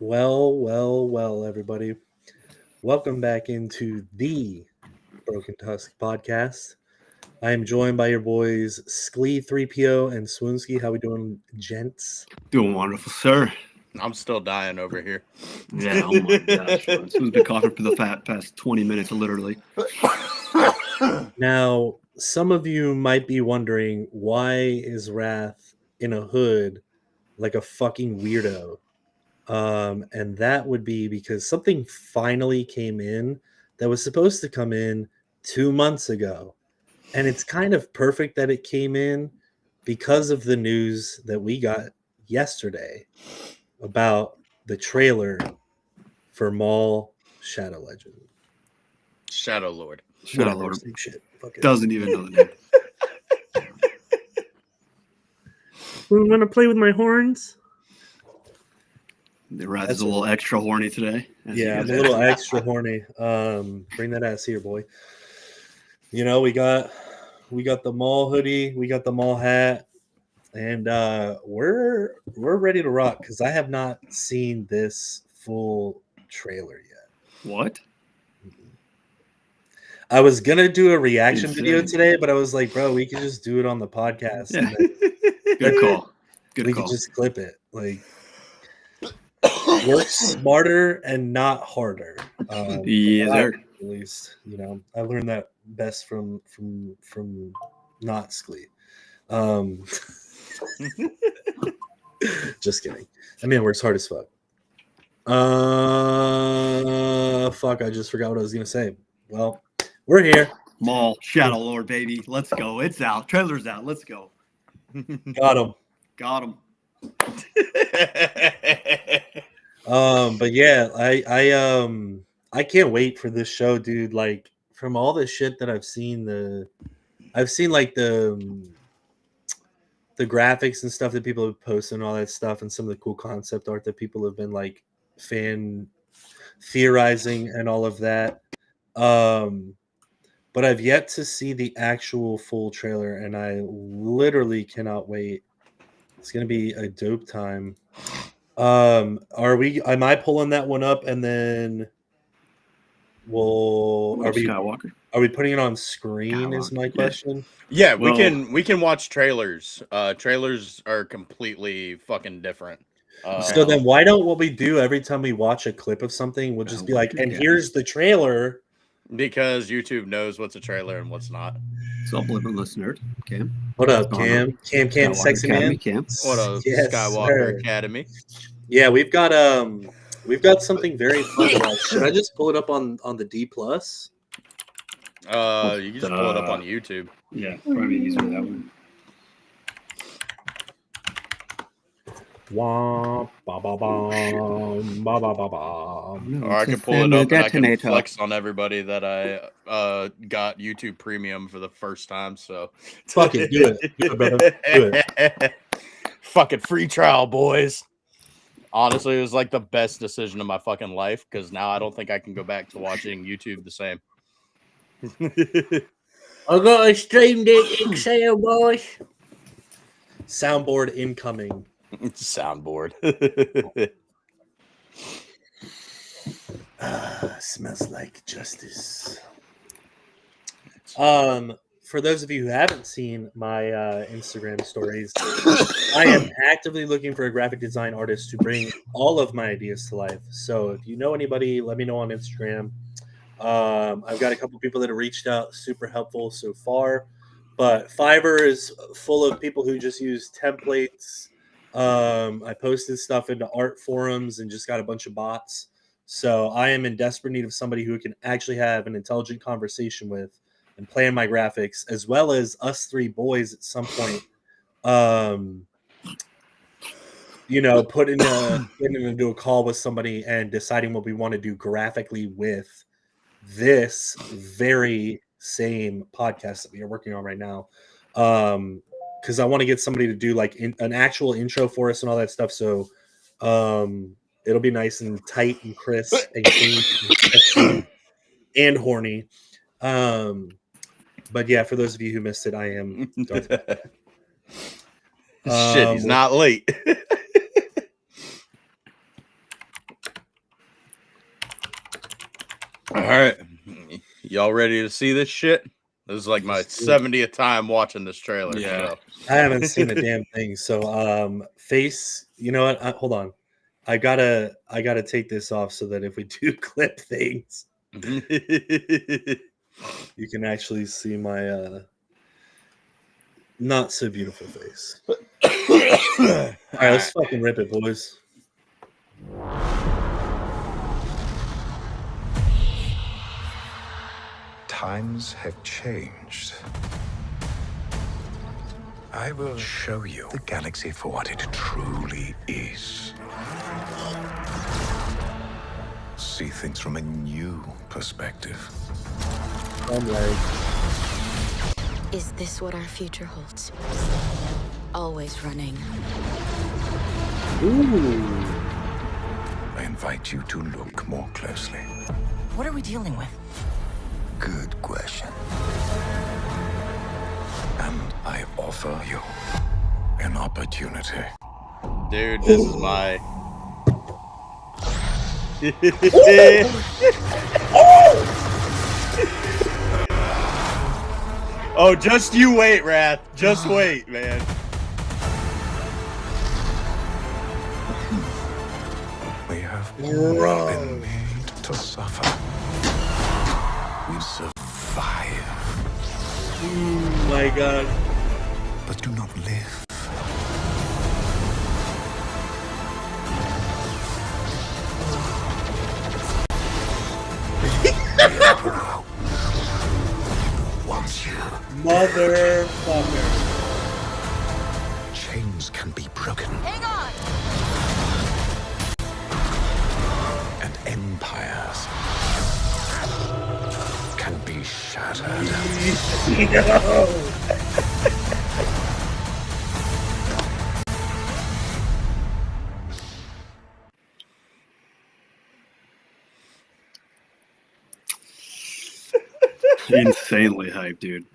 Well, everybody. Welcome back into the Broken Tusk podcast. I am joined by your boys Sklee 3PO and Swoonsky. How we doing, gents? Doing wonderful, sir. I'm still dying over here. Yeah, oh my gosh. This has been coughing for the past 20 minutes, literally. Now, some of you might be wondering, why is Wrath in a hood like a fucking weirdo? And that would be because something finally came in that was supposed to come in 2 months ago. And it's kind of perfect that it came in because of the news that we got yesterday about the trailer for Maul Shadow Legend. Shadow Lord. Shadow Whatever, Lord same shit. Fuck it. doesn't even know the name. We want to play with my horns? The Wrath That's is a little extra horny today. Yeah, I'm a little extra horny. Bring that ass here, boy. You know, we got the Maul hoodie, we got the Maul hat, and we're ready to rock because I have not seen this full trailer yet. What? I was gonna do a reaction Insane. video today, but I was like, bro, we could just do it on the podcast. Yeah. And then Good call. Good we call. could just clip it. Like, work smarter and not harder. Yes, sir. At least, you know, I learned that best from not Sklee. Just kidding. I mean, it works hard as fuck. Fuck, I just forgot what I was gonna say. Well, we're here. Maul, Shadow Lord, baby. Let's go. It's out. Trailer's out. Let's go. Got him. Got him. But yeah, I can't wait for this show, dude. Like, from all the shit that I've seen like the graphics and stuff that people have posted and all that stuff, and some of the cool concept art that people have been like fan theorizing and all of that. But I've yet to see the actual full trailer, and I literally cannot wait. It's gonna be a dope time. Am I pulling that one up, and then Skywalker. are we putting it on screen is my question? Yeah, Well- we can watch trailers. Trailers are completely fucking different. So then why don't what we do every time we watch a clip of something, we'll just be like, and here's the trailer. because YouTube knows what's a trailer and what's not. Subliminal listener. Cam. What up, What's going Cam, Skywalker sexy Academy, man? Cam. What a Yes, Skywalker sir. Academy. Yeah, we've got something very fun. Should I just pull it up on the D plus? You can just pull it up on YouTube. Yeah, probably easier that one. Wah, ba ba ba ba ba ba ba. Or I can pull it up and I can flex on everybody that I got YouTube Premium for the first time. So Fuck it, do it, brother, do it. Fucking free trial, boys. Honestly, it was like the best decision of my fucking life because now I don't think I can go back to watching YouTube the same. I got a Stream Deck XL, boys. Soundboard incoming. Soundboard. Smells like justice. For those of you who haven't seen my Instagram stories, I am actively looking for a graphic design artist to bring all of my ideas to life. So if you know anybody, let me know on Instagram. I've got a couple people that have reached out, super helpful so far. But Fiverr is full of people who just use templates. I posted stuff into art forums and just got a bunch of bots. So I am in desperate need of somebody who can actually have an intelligent conversation with and plan my graphics, as well as us three boys at some point. Putting into a call with somebody and deciding what we want to do graphically with this very same podcast that we are working on right now. Because I want to get somebody to do like an actual intro for us and all that stuff. So it'll be nice and tight and crisp and clean and sexy and horny. But yeah, for those of you who missed it, I am Darth Vader. Shit, he's not late. All right, y'all ready to see this shit? This is like my 70th time watching this trailer. Yeah. So. I haven't seen a damn thing. So, face. You know what? Hold on. I gotta take this off so that if we do clip things, you can actually see my not so beautiful face. All right, let's fucking rip it, boys. Times have changed. I will show you the galaxy for what it truly is. See things from a new perspective. I'm like, Is this what our future holds? Always running. ooh. I invite you to look more closely. What are we dealing with? Good question. And I offer you an opportunity. Dude, this is my. Oh, just you wait, Wrath. Just wait, man. We have all been made to suffer. We survive, Oh my god. but do not live. The Emperor wants you. Motherfucker. Chains can be broken. Hang on! And empires can be shattered. Insanely hyped, dude.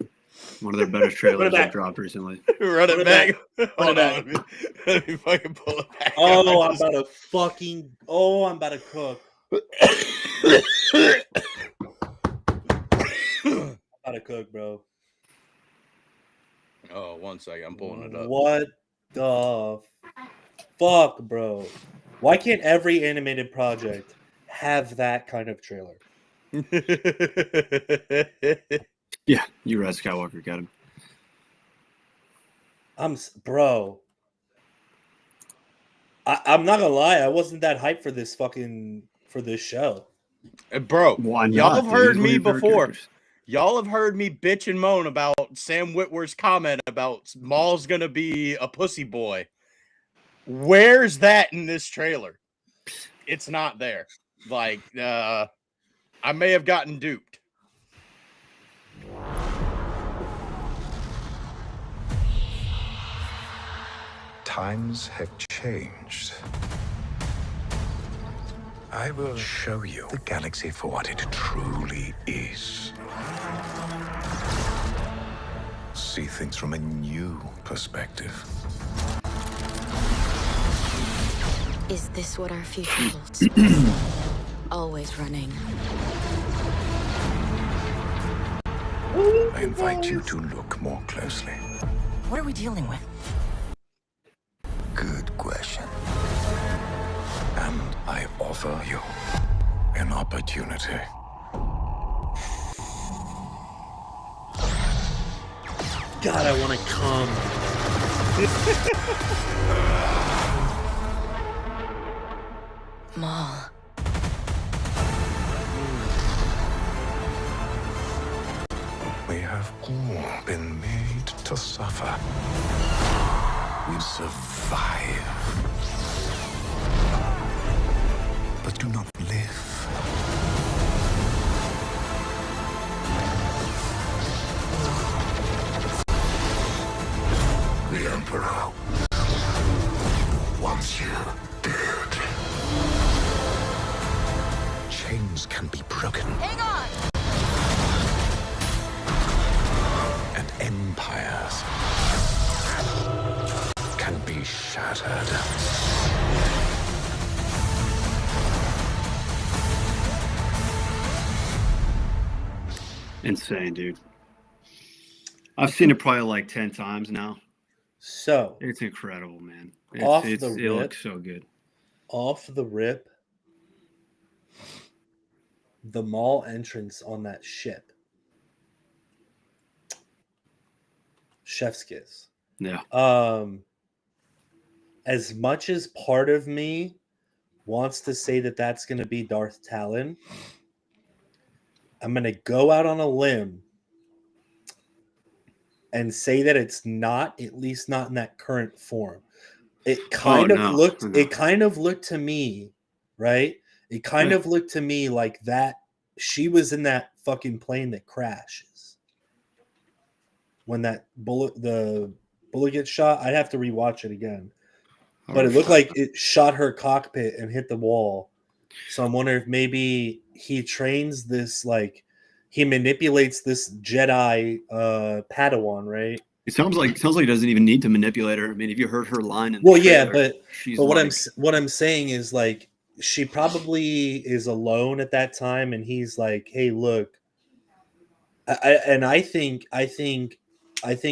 One of their better trailers back. that dropped recently. Run it back. Hold back. on. Let me fucking pull it back. Oh, I'm about to fucking. Oh, I'm about to cook. I'm about to cook, bro. Oh, 1 second. I'm pulling it up. What the fuck, bro? Why can't every animated project have that kind of trailer? Yeah, you Red Skywalker got him. Bro. I'm not gonna lie, I wasn't that hyped for this show. Bro, Why y'all not, have dude? heard He's one of me your favorite before. characters. Y'all have heard me bitch and moan about Sam Witwer's comment about Maul's gonna be a pussy boy. Where's that in this trailer? It's not there. Like, I may have gotten duped. Times have changed. I will show you the galaxy for what it truly is. See things from a new perspective. Is this what our future holds? Always running. I invite you to look more closely. What are we dealing with? Good question. And I offer you an opportunity. God, I want to come. Maul. We have all been made to suffer. We survive, but do not live. The Emperor wants you dead. Chains can be broken. Hang on! And empires can be shattered. Insane, dude. I've seen it probably like 10 times now. So It's incredible, man. Off It the rip. looks so good. off the rip, the Maul entrance on that ship, chef's kiss. Yeah. As much as part of me wants to say that that's going to be Darth Talon, I'm going to go out on a limb and say that it's not, at least not in that current form. It kind of looked to me, right? It kind of looked to me like that she was in that fucking plane that crashes. When the bullet gets shot, I'd have to rewatch it again. But it looked like it shot her cockpit and hit the wall. So I'm wondering if maybe he trains this, like, he manipulates this Jedi Padawan, right? It sounds like he doesn't even need to manipulate her. I mean, if you heard her line in Well, the yeah, trailer, but what I'm saying is, like, she probably is alone at that time, and he's like, "Hey, look," I think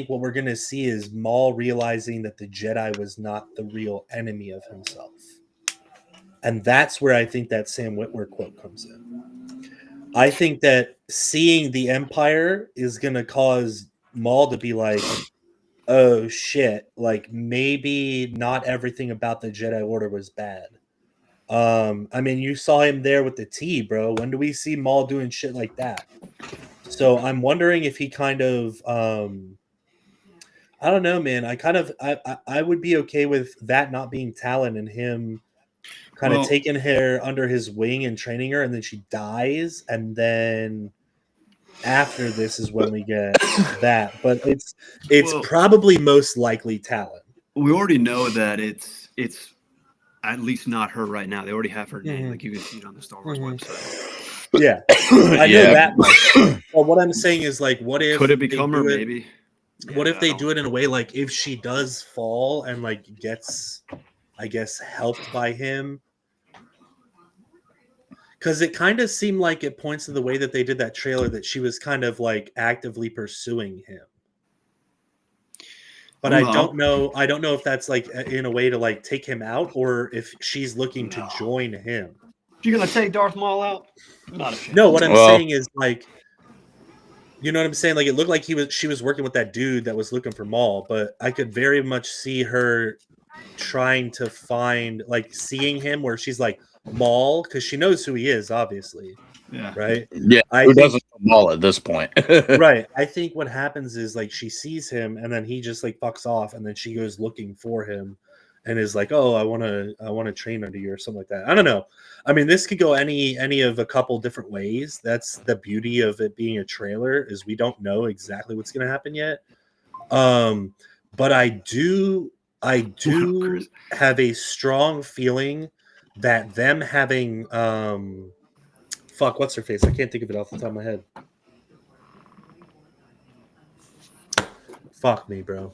what we're gonna see is Maul realizing that the Jedi was not the real enemy of himself, and that's where I think that Sam Witwer quote comes in. I think that seeing the Empire is gonna cause Maul to be like, "Oh shit! Like, maybe not everything about the Jedi Order was bad." I mean, you saw him there with the tea, bro. When do we see Maul doing shit like that? So I'm wondering if he kind of, I don't know, man. I would be okay with that not being Talon and him kind of taking her under his wing and training her, and then she dies, and then after this is when we get that. But it's probably most likely Talon. We already know that it's at least not her right now. They already have her name, like you can see it on the Star Wars website. Yeah, I know that much. Well, what I'm saying is, like, what if could it become her? Maybe. What if they do it in a way like if she does fall and like gets, I guess, helped by him? Because it kind of seemed like it points to the way that they did that trailer that she was kind of like actively pursuing him. But I don't know if that's like in a way to like take him out or if she's looking to join him. You're gonna take Darth Maul out? Not a chance. No, what I'm saying is, like, you know what I'm saying? Like, it looked like she was working with that dude that was looking for Maul, but I could very much see her trying to find, like, seeing him where she's like, Maul, because she knows who he is, obviously. Yeah. Right? Yeah. Who doesn't know Maul at this point? Right. I think what happens is, like, she sees him and then he just like fucks off, and then she goes looking for him and is like, "Oh, I want to train under you," or something like that. I don't know. I mean, this could go any of a couple different ways. That's the beauty of it being a trailer, is we don't know exactly what's going to happen yet. But I do have a strong feeling that them having what's her face? I can't think of it off the top of my head. Fuck me, bro.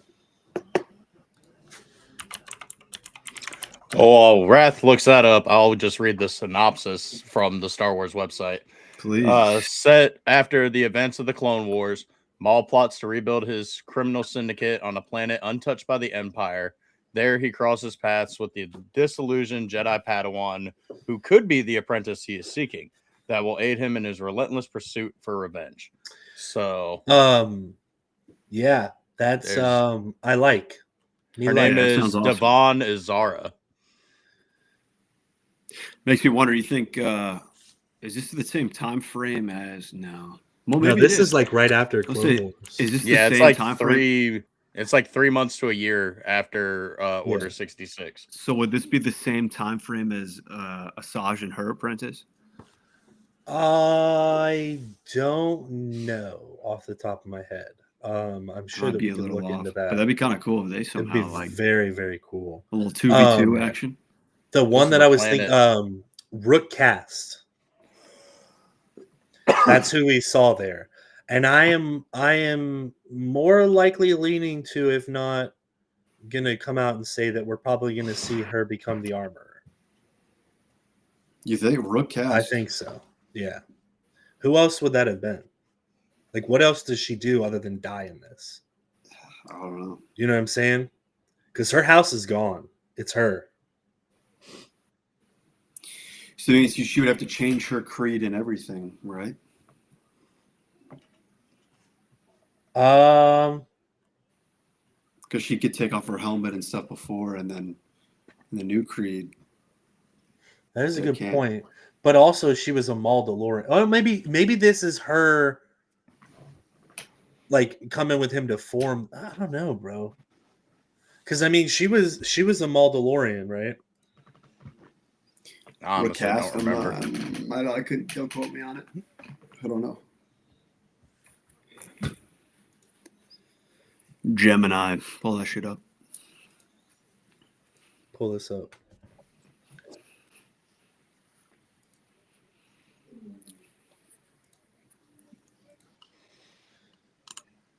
Oh, while Wrath looks that up, I'll just read the synopsis from the Star Wars website. Please. Set after the events of the Clone Wars, Maul plots to rebuild his criminal syndicate on a planet untouched by the Empire. There he crosses paths with the disillusioned Jedi Padawan, who could be the apprentice he is seeking, that will aid him in his relentless pursuit for revenge. So, yeah, that's I like. Her name is Devon Izara. Makes me wonder. You think is this the same time frame as no? Well, no, this is like right after Clone Wars. Is this the same it's like time frame? It's like 3 months to a year after Order 66. So would this be the same time frame as Asajj and her apprentice? I don't know off the top of my head. I'm sure that we can look into that. But that'd be kind of cool if they somehow it'd be like very, very cool. A little 2v2 action. The one that I was thinking, Rook Cast. That's who we saw there. And I am more likely leaning to, if not gonna come out and say that we're probably gonna see her become the Armorer. You think Rook Cast? I think so. Yeah. Who else would that have been? Like, what else does she do other than die in this? I don't know. You know what I'm saying? Because her house is gone. It's her. So she would have to change her creed and everything, right? Because she could take off her helmet and stuff before, and then in the new creed. That is a They good can't. point. But also, she was a Mandalorian. Oh, maybe this is her, like, coming with him to form. I don't know, bro. Because I mean, she was a Mandalorian, right? I honestly don't remember. I couldn't. Don't quote me on it. I don't know. Gemini. Pull that shit up. Pull this up.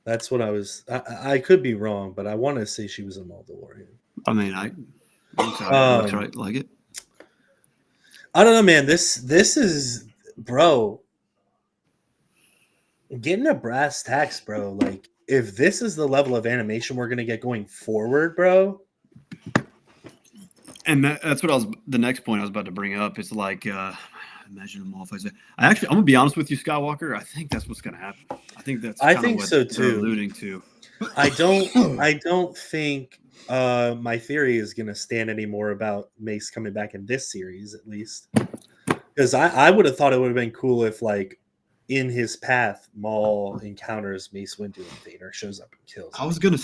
That's what I was. I could be wrong, but I want to say she was a Mandalorian. I mean, looks right like it. I don't know, man. This is, bro. Getting a brass tacks, bro. Like, if this is the level of animation we're gonna get going forward, bro. And that's what the next point I was about to bring up. Is like, imagine them all. I'm gonna be honest with you, Skywalker. I think that's what's gonna happen. I think what so they're too. alluding to. I don't think my theory is gonna stand anymore about Mace coming back in this series, at least. Because I would have thought it would have been cool if, like, in his path, Maul encounters Mace Windu and Vader shows up and kills him. I was gonna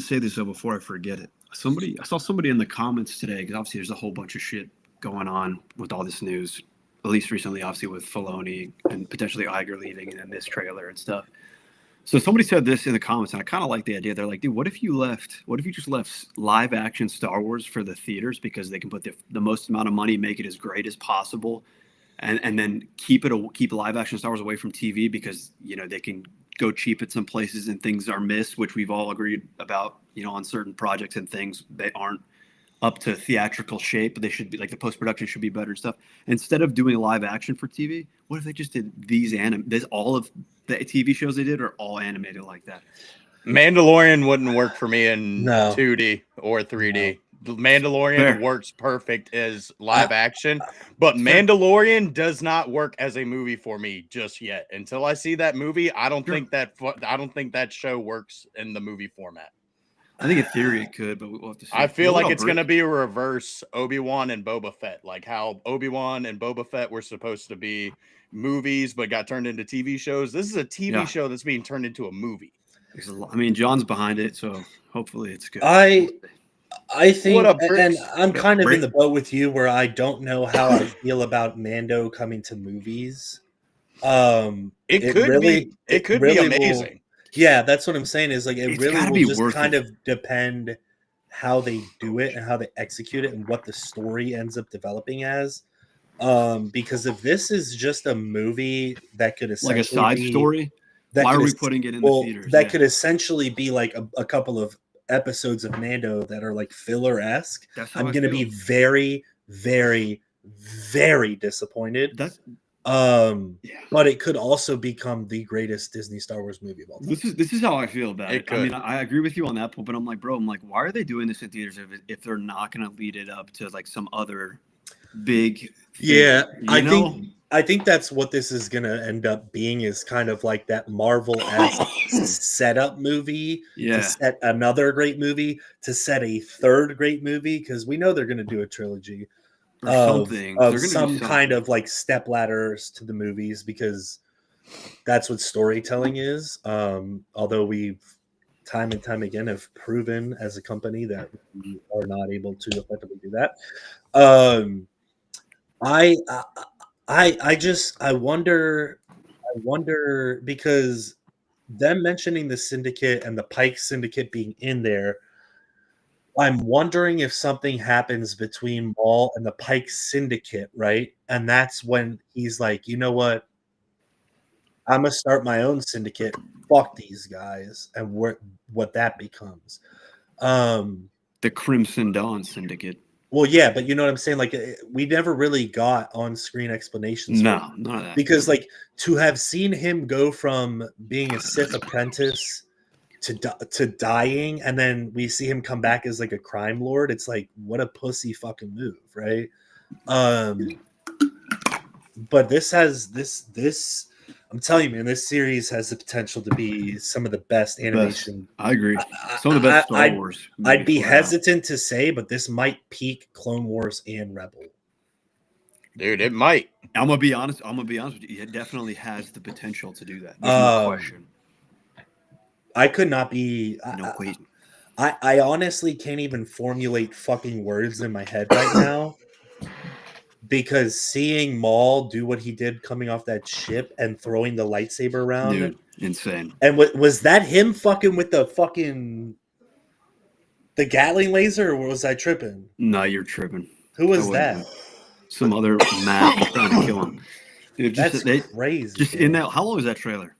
say this though before I forget it. I saw somebody in the comments today, because obviously there's a whole bunch of shit going on with all this news. At least recently, obviously with Filoni and potentially Iger leaving, and then this trailer and stuff. So somebody said this in the comments, and I kind of like the idea. They're like, dude, what if you just left live action Star Wars for the theaters, because they can put the most amount of money, make it as great as possible, and then keep live action Star Wars away from TV, because, you know, they can go cheap at some places and things are missed, which we've all agreed about, you know, on certain projects and things they aren't up to theatrical shape, but they should be, like, the post-production should be better and stuff. Instead of doing live action for TV, what if they just did all of the TV shows they did are all animated like that? Mandalorian wouldn't work for me in No. 2D or 3D. The Mandalorian works perfect as live action, but Mandalorian does not work as a movie for me just yet. Until I see that movie, I don't think that show works in the movie format. I think in theory it could, but we'll have to see. I feel like it's going to be a reverse Obi-Wan and Boba Fett, like how Obi-Wan and Boba Fett were supposed to be movies but got turned into TV shows. This is a TV show that's being turned into a movie. I mean, John's behind it, so hopefully it's good. I think, and I'm kind of in the boat with you, where I don't know how I feel about Mando coming to movies. It could be amazing. Yeah, that's what I'm saying. Is like it It's really gotta be will just worth kind it. of depend how they do it and how they execute it and what the story ends up developing as. Because if this is just a movie that could essentially Like a side story, why are we putting it in the theaters? That could essentially be like a couple of episodes of Mando that are like filler-esque. I'm going to be very, very, very disappointed. But it could also become the greatest Disney Star Wars movie of all time. This is how I feel about it. Could. I mean, I agree with you on that point, but I'm like, bro, why are they doing this in theaters if they're not going to lead it up to like some other big thing, I think that's what this is going to end up being, is kind of like that Marvel-esque setup movie to set another great movie, to set a third great movie, because we know they're going to do a trilogy of some kind of like step ladders to the movies, because that's what storytelling is. Although we've time and time again have proven as a company that we are not able to effectively do that. I wonder, because them mentioning the Syndicate and the Pike Syndicate being in there, I'm wondering if something happens between Maul and the Pike Syndicate, right? And that's when he's like, you know what? I'm gonna start my own syndicate. Fuck these guys, and what that becomes. The Crimson Dawn Syndicate. Well, yeah, but you know what I'm saying? Like, we never really got on-screen explanations. for No, none of that. because like to have seen him go from being a Sith apprentice to dying, and then we see him come back as like a crime lord. It's like, what a pussy fucking move, right? But this has this. I'm telling you, man, this series has the potential to be some of the best animation. I agree. Some of the best Star Wars. I'd be movies, hesitant to say, but this might peak Clone Wars and Rebel. Dude, it might. I'm gonna be honest with you. It definitely has the potential to do that. There's no question. I could not be. No question. I honestly can't even formulate fucking words in my head right now, because seeing Maul do what he did coming off that ship and throwing the lightsaber around, Dude, insane. and was that him fucking with the Gatling laser, or was I tripping? No, you're tripping. Who was that? Him. Some other mad trying to kill him. Dude, That's crazy. Just in that. How long was that trailer?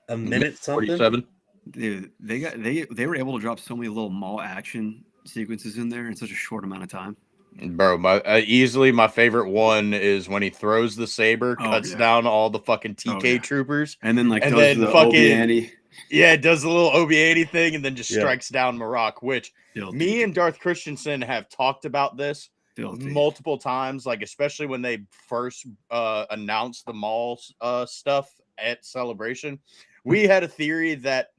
A minute something. 47. Dude, they were able to drop so many little Maul action sequences in there in such a short amount of time. Bro, easily my favorite one is when he throws the saber, cuts down all the fucking TK troopers, and then does the fucking Obi-Wan-y. Yeah, it does the little Obi-Wan thing, and then just strikes down Marok. Which me and Darth Christensen have talked about this multiple times, like especially when they first announced the Maul stuff at Celebration. We had a theory that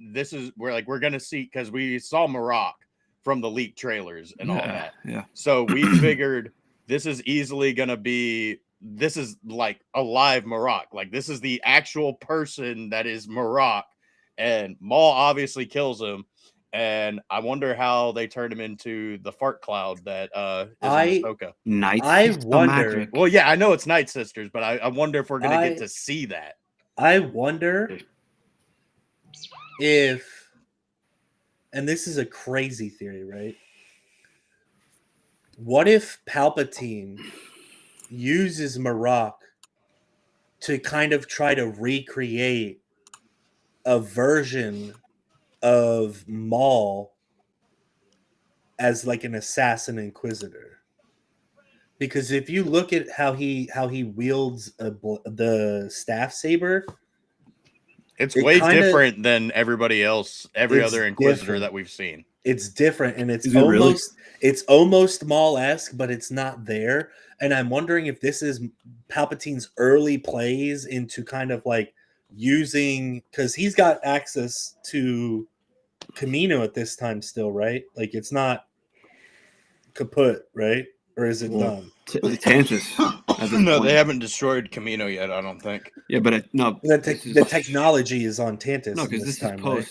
we're gonna see, because we saw Marok from the leaked trailers and all that. Yeah. So we figured this is easily gonna be. This is like a live Marok. Like this is the actual person that is Marok, and Maul obviously kills him. And I wonder how they turned him into the fart cloud that is in Ahsoka. I wonder. Well, yeah, I know it's Night Sisters, but I wonder if we're gonna get to see that. I wonder if, and this is a crazy theory, right? What if Palpatine uses Marok to kind of try to recreate a version of Maul as like an assassin inquisitor? Because if you look at how he wields the staff saber, it's way different than everybody else, every other inquisitor that we've seen. It's different, and it's almost Maul-esque, but it's not there. And I'm wondering if this is Palpatine's early plays into kind of like using, because he's got access to Kamino at this time still, right? Like it's not kaput, right? Or is it done? Tantus. No, they haven't destroyed Kamino yet, I don't think. Yeah, but the technology is on Tantus. No, because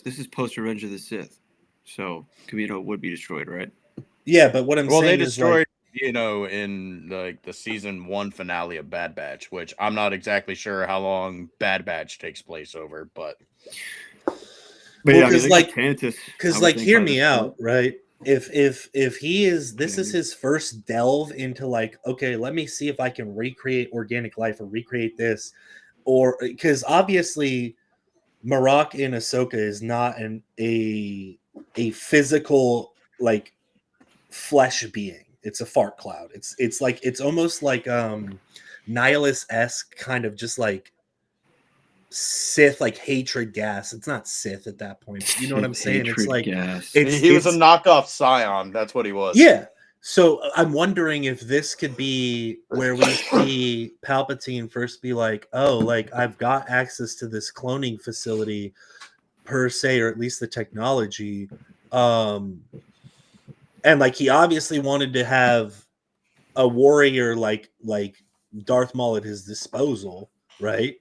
this is post Revenge of the Sith, so Kamino would be destroyed, right? Yeah, but what I'm saying they is destroyed, in like the season 1 finale of Bad Batch, which I'm not exactly sure how long Bad Batch takes place over, but because hear me out, right? If he is, this is his first delve into like, okay, let me see if I can recreate organic life or recreate this, or because obviously Marok in Ahsoka is not a physical like flesh being. It's a fart cloud. It's almost like Nihilus-esque kind of just like Sith, like hatred gas. It's not Sith at that point. You know what I'm saying? It's like he was a knockoff Scion. That's what he was. Yeah. So I'm wondering if this could be where we see Palpatine first be like, oh, like I've got access to this cloning facility per se, or at least the technology. And like he obviously wanted to have a warrior like Darth Maul at his disposal, right?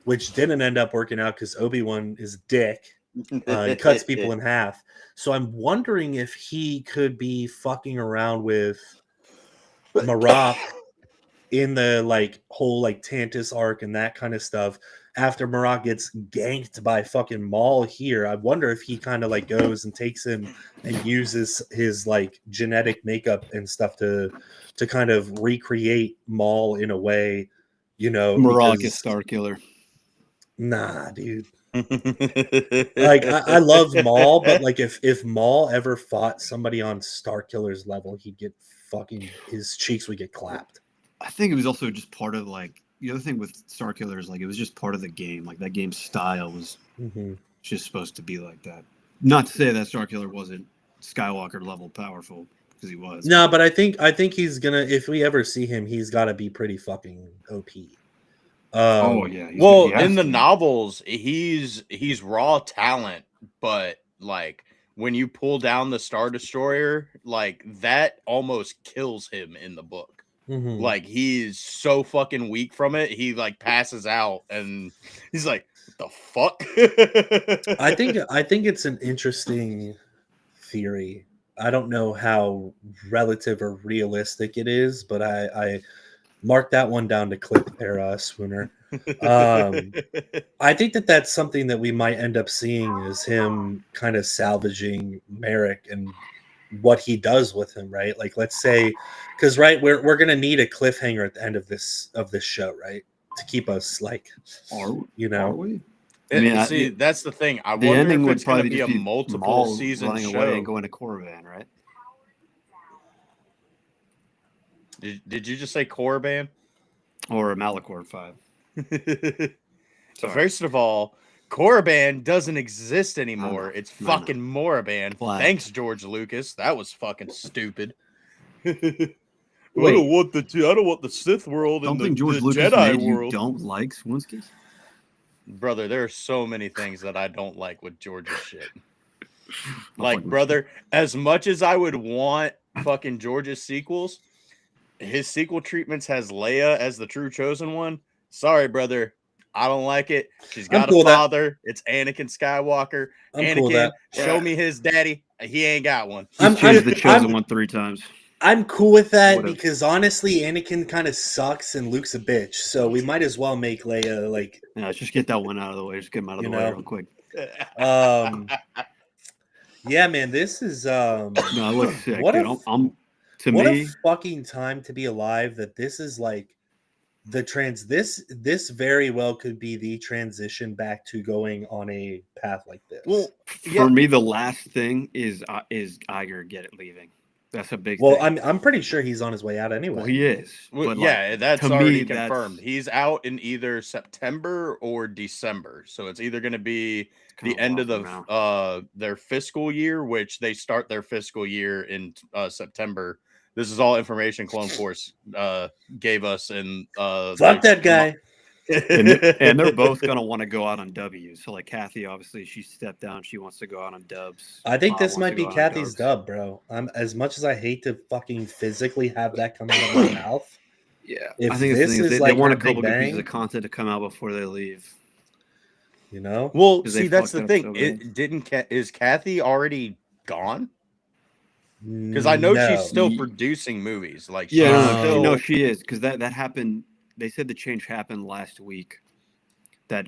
Which didn't end up working out because Obi-Wan is a dick. He cuts people in half. So I'm wondering if he could be fucking around with Marok in the like whole like Tantus arc and that kind of stuff. After Marok gets ganked by fucking Maul here, I wonder if he kind of like goes and takes him and uses his like genetic makeup and stuff to kind of recreate Maul in a way, you know. Marok is Star Killer. Nah, dude. Like I love Maul, but like if Maul ever fought somebody on Star Killer's level, he'd get his cheeks would get clapped. I think it was also just part of like the other thing with Starkiller is like it was just part of the game. Like that game's style was just supposed to be like that. Not to say that Starkiller wasn't Skywalker level powerful, because he was. No, but I think he's gonna. If we ever see him, he's got to be pretty fucking OP. Oh yeah. Well, he has in the to. novels, he's raw talent, but like when you pull down the Star Destroyer, like that almost kills him in the book. Mhm. Like he's so fucking weak from it, he like passes out, and he's like, "The fuck." I think it's an interesting theory. I don't know how relative or realistic it is, but I marked that one down to clip era Swooner. I think that's something that we might end up seeing is him kind of salvaging Merrick and what he does with him, right? Like let's say, because right, we're gonna need a cliffhanger at the end of this show, right, to keep us like, Are know. we? See, that's the thing. I the wonder ending if would it's going to probably be just a be multiple Maul season running show. away and going to Korriban, right? Did you just say Korriban? Or Malachor 5. So first of all, Korriban doesn't exist anymore. It's No. fucking Moraban. Flag. Thanks, George Lucas. That was fucking stupid. I Wait. don't want the Sith world Don't and think the George Lucas Jedi made you world. don't like Swinskis? Brother, there are so many things that I don't like with George's shit. I'll Like, fucking- brother, as much as I would want fucking George's sequels, his sequel treatments has Leia as the true chosen one. Sorry, brother. I don't like it. She's I'm got cool a with that. father. It's Anakin Skywalker. I'm Anakin, cool with that. show me his daddy. He ain't got one. He's changed the chosen one 3 times. I'm cool with that Whatever. because honestly, Anakin kind of sucks and Luke's a bitch. So we might as well make Leia like, Yeah, let's just get that one out of the way. Just get him out of the You way know. real quick. yeah, man, this is No, it looks sick. What Dude. a- I'm to what me. a fucking time to be alive. That this is like this very well could be the transition back to going on a path like this. Well, For me, the last thing is Iger leaving. That's a big well, thing. I'm pretty sure he's on his way out anyway. Well, he is. well, But yeah, that's to me, already that's- confirmed. He's out in either September or December. So it's either going to be kinda the end of long the from now. their fiscal year, which they start their fiscal year in September. This is all information Clone Force gave us, and Fuck that guy. and they're both gonna want to go out on W's. So like Kathy, obviously she stepped down. She wants to go out on dubs. I think Bob this wants might to be go out on Kathy's dubs. dub, bro. I'm as much as I hate to fucking physically have that come out of my mouth. Yeah, If I think this the thing is they like want a her big couple good pieces bang- of content to come out before they leave. You know? Well, 'Cause they see, that's fucked the it up thing. so bad. It didn't. Is Kathy already gone? Because I know No. she's still Ye- producing movies. Like, Yeah, she's no, still. no, she is because that happened. They said the change happened last week. That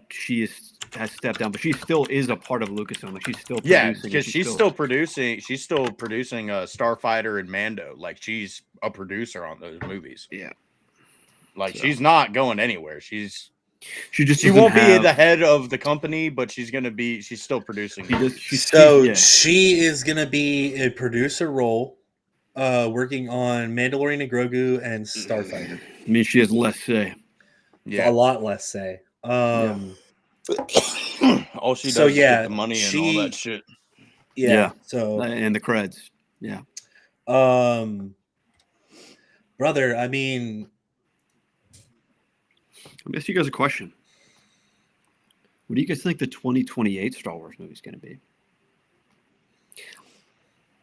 has stepped down, but she still is a part of Lucasfilm. Like she's still Yeah, producing, because and she's still producing. She's still producing Starfighter and Mando. Like, she's a producer on those movies. Yeah. Like, So- she's not going anywhere. she just She doesn't won't be have- the head of the company, but she's gonna be. She's still producing. She movies. just, she's, So yeah. she is gonna be a producer role, working on Mandalorian and Grogu and Starfighter. I mean, she has less say. A lot less say. All she does So, is yeah, get the money and all that shit. Yeah. So And the creds. Yeah. brother, I mean, Let me ask you guys a question. What do you guys think the 2028 Star Wars movie is going to be?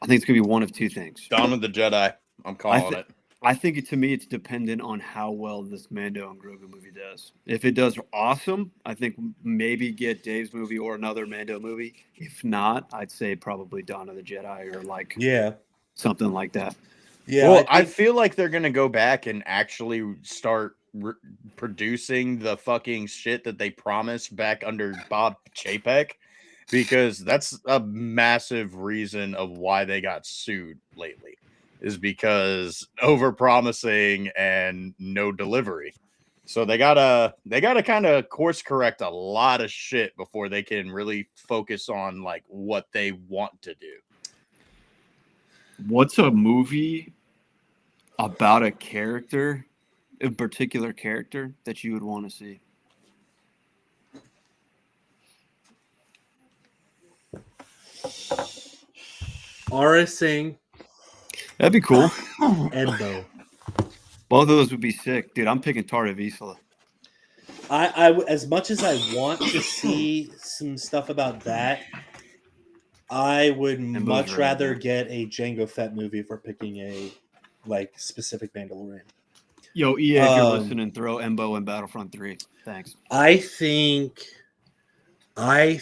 I think it's going to be one of two things. Dawn of the Jedi. I'm calling it. I think to me, it's dependent on how well this Mando and Grogu movie does. If it does awesome, I think maybe get Dave's movie or another Mando movie. If not, I'd say probably Dawn of the Jedi or like yeah. something like that. Yeah. Well, I I think- feel like they're gonna go back and actually start producing the fucking shit that they promised back under Bob Chapek, because that's a massive reason of why they got sued lately, is because over promising and no delivery. So they gotta kind of course correct a lot of shit before they can really focus on like what they want to do. What's a movie about a character, a particular character that you would want to see. Aura Singh, That'd be cool. Embo. Both of those would be sick, dude. I'm picking Tara Vizsla. As much as I want to see some stuff about that, I would much really rather good. get a Jango Fett movie for picking a specific Mandalorian. Yo, EA, if you're Um, listening, throw Embo in Battlefront 3. Thanks. I think I'm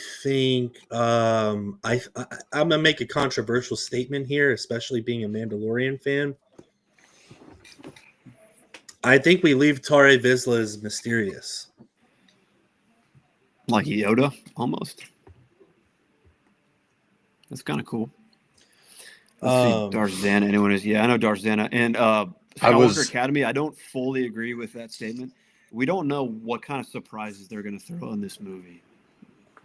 gonna make a controversial statement here, especially being a Mandalorian fan. I think we leave Tare Vizsla as mysterious. Like Yoda, almost. That's kind of cool. Let's see, Darzana. Anyone is? Yeah, I know Darzana. And Skywalker Academy, I don't fully agree with that statement. We don't know what kind of surprises they're going to throw in this movie.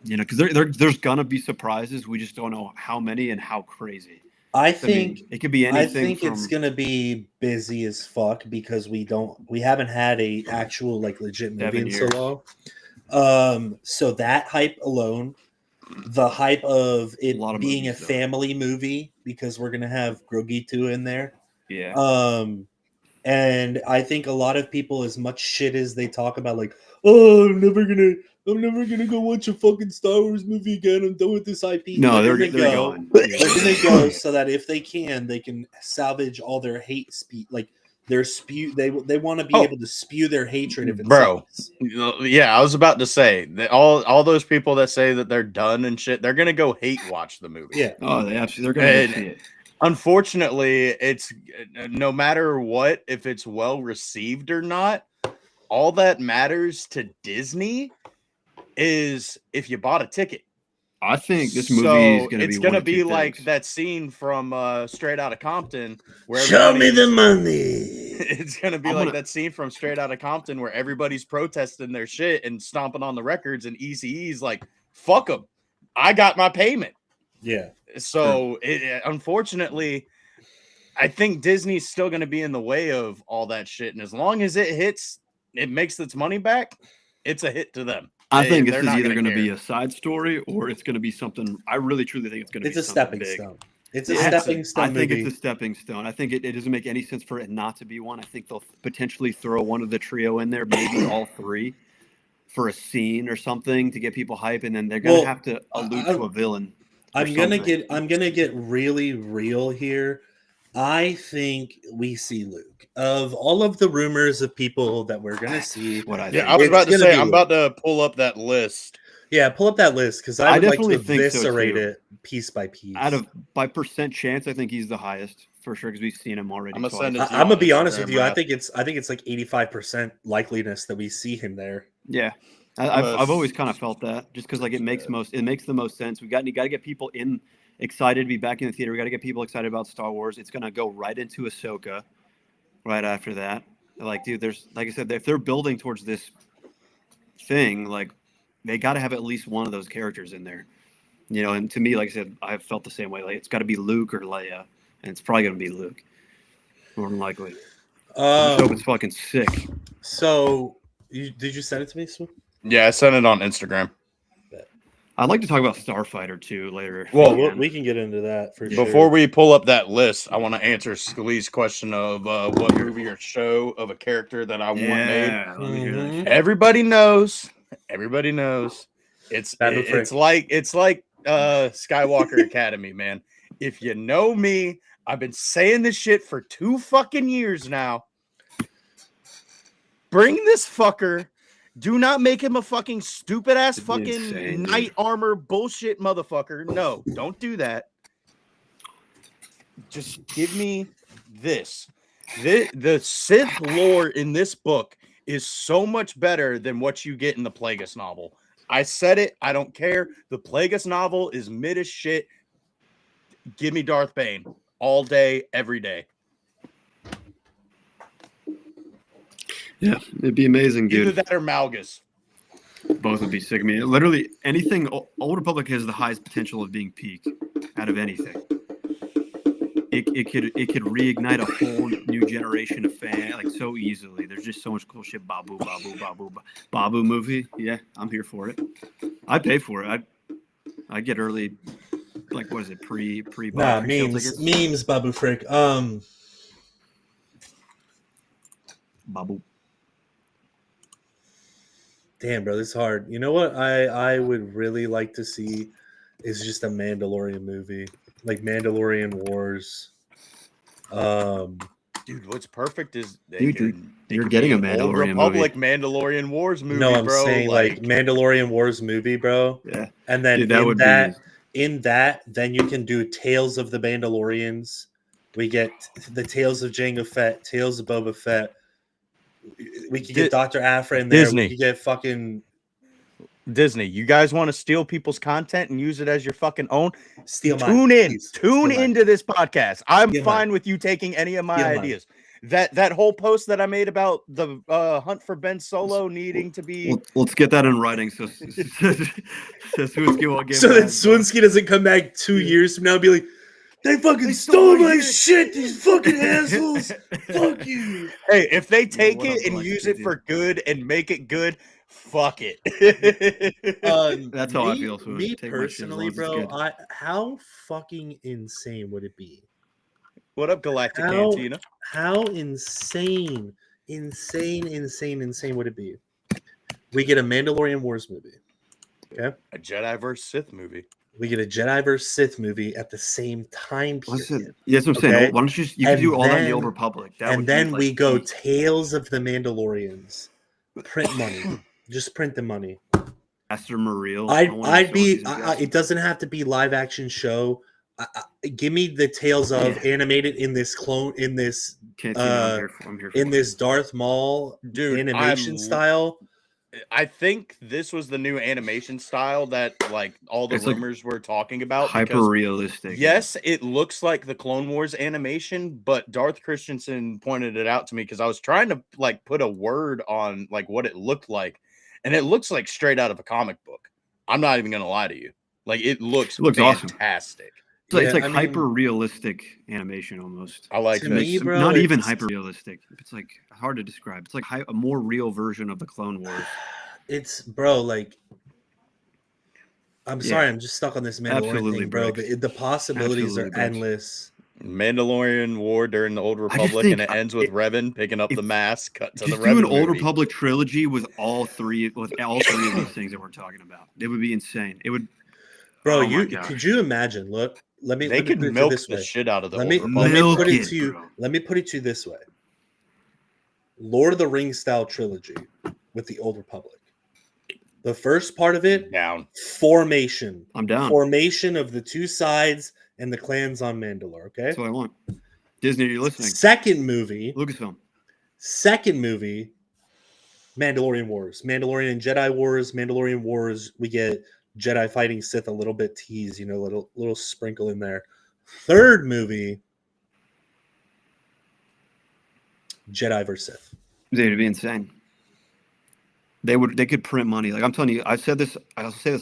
You know, because there's going to be surprises. We just don't know how many and how crazy. I think it could be anything. I think it's gonna be busy as fuck because we haven't had a actual legit movie in so long. So that hype alone, the hype of it being a family movie because we're gonna have Grogu in there. Yeah. And I think a lot of people, as much shit as they talk about, oh, I'm never gonna go watch a fucking Star Wars movie again. I'm done with this IP. No, they're going. They're gonna go so that if they can salvage all their hate speech, their spew. They want to be able to spew their hatred if it's bro. Yeah, I was about to say that all those people that say that they're done and shit, they're gonna go hate watch the movie. Yeah. Oh, they're gonna see it. Unfortunately, it's no matter what, if it's well received or not, all that matters to Disney is if you bought a ticket. I think this movie is going to be like that scene from Straight Outta Compton where show me the money. It's going to be that scene from Straight Outta Compton where everybody's protesting their shit and stomping on the records, and Eazy-E's like, fuck them, I got my payment. Yeah. So unfortunately, I think Disney's still going to be in the way of all that shit, and as long as it hits, it makes its money back, it's a hit to them. I think this is either going to be a side story or it's going to be something. I really truly think it's going to be. It's a stepping stone. It's a stepping stone. I think it's a stepping stone. I think it doesn't make any sense for it not to be one. I think they'll potentially throw one of the trio in there, maybe all three, for a scene or something to get people hype, and then they're going to have to allude to a villain. I'm gonna get really real here. I think we see Luke. Of all of the rumors of people that we're gonna see, I was about to say I'm about to pull up that list. Yeah, pull up that list because I would definitely like to eviscerate it piece by piece. By percent chance, I think he's the highest for sure because we've seen him already. I'm gonna be honest with you. I think it's like 85% likeliness that we see him there. Yeah. I've always kind of felt that just because it makes the most sense. You got to get people excited to be back in the theater. We got to get people excited about Star Wars. It's gonna go right into Ahsoka right after that. Dude, there's like I said, if they're building towards this thing, they got to have at least one of those characters in there, you know. And to me, like I said, I've felt the same way. It's got to be Luke or Leia, and it's probably gonna be Luke, more than likely. I hope it's fucking sick. So, did you send it to me, Swoop? Yeah, I sent it on Instagram. I'd like to talk about Starfighter too later. Well, we can get into that for sure. Before we pull up that list, I want to answer Scalee's question of what movie or show of a character that I want made. Mm-hmm. Everybody knows. It's like Skywalker Academy, man. If you know me, I've been saying this shit for 2 fucking years now. Bring this fucker. Do not make him a fucking stupid ass fucking knight armor bullshit motherfucker. No, don't do that. Just give me this. The Sith lore in this book is so much better than what you get in the Plagueis novel. I said it. I don't care. The Plagueis novel is mid as shit. Give me Darth Bane all day, every day. Yeah, it'd be amazing, dude. Either that or Malgus. Both would be sick. I mean, literally anything. Old Republic has the highest potential of being peak out of anything. it could reignite a whole new generation of fans like so easily. There's just so much cool shit. Babu movie. Yeah, I'm here for it. I'd pay for it. I'd get early. Like, what is it? Pre Nah, pre-sale memes, tickets? memes, Babu Frick. Babu. Damn, bro, this is hard. You know what I would really like to see is just a Mandalorian movie, like Mandalorian Wars. Dude, what's perfect is Dude, you're getting a Old Mandalorian Republic Mandalorian Wars movie, no, I'm bro. saying like Mandalorian Wars movie, bro. Yeah. And then Dude, that would be in that, then you can do Tales of the Mandalorians. We get the Tales of Jango Fett, Tales of Boba Fett. We could get Dr. Aphra in there. Disney. We could get fucking Disney. You guys want to steal people's content and use it as your fucking own? steal mine. Tune in. Please. Tune Steal mine. into this podcast. I'm Steal fine mine. with you taking any of my Steal mine. ideas. That whole post that I made about the hunt for Ben Solo needing to be let's get that in writing so Swinsky won't get So mad. that Swinsky doesn't come back 2 years from now and be like, they fucking stole my shit, these fucking assholes. Fuck you. Hey, if they take what up, it and Galactic use it dude? for good and make it good, fuck it. That's how I feel, so Me take my shit as long personally, as it's bro, good. how fucking insane would it be? What up, Galactic How- Cantina? How insane would it be? We get a Mandalorian Wars movie. Okay. A Jedi vs. Sith movie. We get a Jedi vs. Sith movie at the same time period. Listen, yeah, that's what I'm saying. Okay. Why don't you can And do all that in the then- Old Republic? That And would be, then like, we go peak. Tales of the Mandalorians. Print money. Just print the money. Master Muriel. I'd be. It doesn't have to be live action show. Give me the Tales of animated in this I'm here for in it. this Darth Maul Dude, animation style. I think this was the new animation style that like all the It's like rumors were talking about. hyper because, realistic. yes, it looks like the Clone Wars animation, but Darth Christensen pointed it out to me because I was trying to like put a word on like what it looked like, and it looks like straight out of a comic book. I'm not even gonna lie to you. Like it looks awesome. fantastic. It's like I mean, hyper realistic animation almost. I like To this. me, bro, Not even it's- hyper realistic. It's like hard to describe. It's like a more real version of the Clone Wars. It's bro, like I'm Yeah. sorry, I'm just stuck on this Mandalorian Absolutely, thing, bro. Briggs. The possibilities Absolutely, are Briggs. endless. Mandalorian War during the Old just Republic, think and it ends with Revan picking up if- the mask, cut to Just the do an Revan Old movie. Republic trilogy with all three of these things that we're talking about. It would be insane. It would. Bro, Oh my you gosh. could you imagine? Look, let me They let me could put it milk this the way. shit out of the Let Old me Republic. Milk put it it, to you. bro. Let me put it to you this way: Lord of the Rings style trilogy with the Old Republic. The first part of it, Down. formation, I'm down. formation of the two sides and the clans on Mandalore. Okay. That's what I want. Disney, you're listening. Second movie, Lucasfilm. Mandalorian Wars, Mandalorian and Jedi Wars, Mandalorian Wars. We get Jedi fighting Sith, a little bit tease, little sprinkle in there. Third movie, Jedi versus Sith. It'd be insane. They could print money. Like I'm telling you, I'll say this.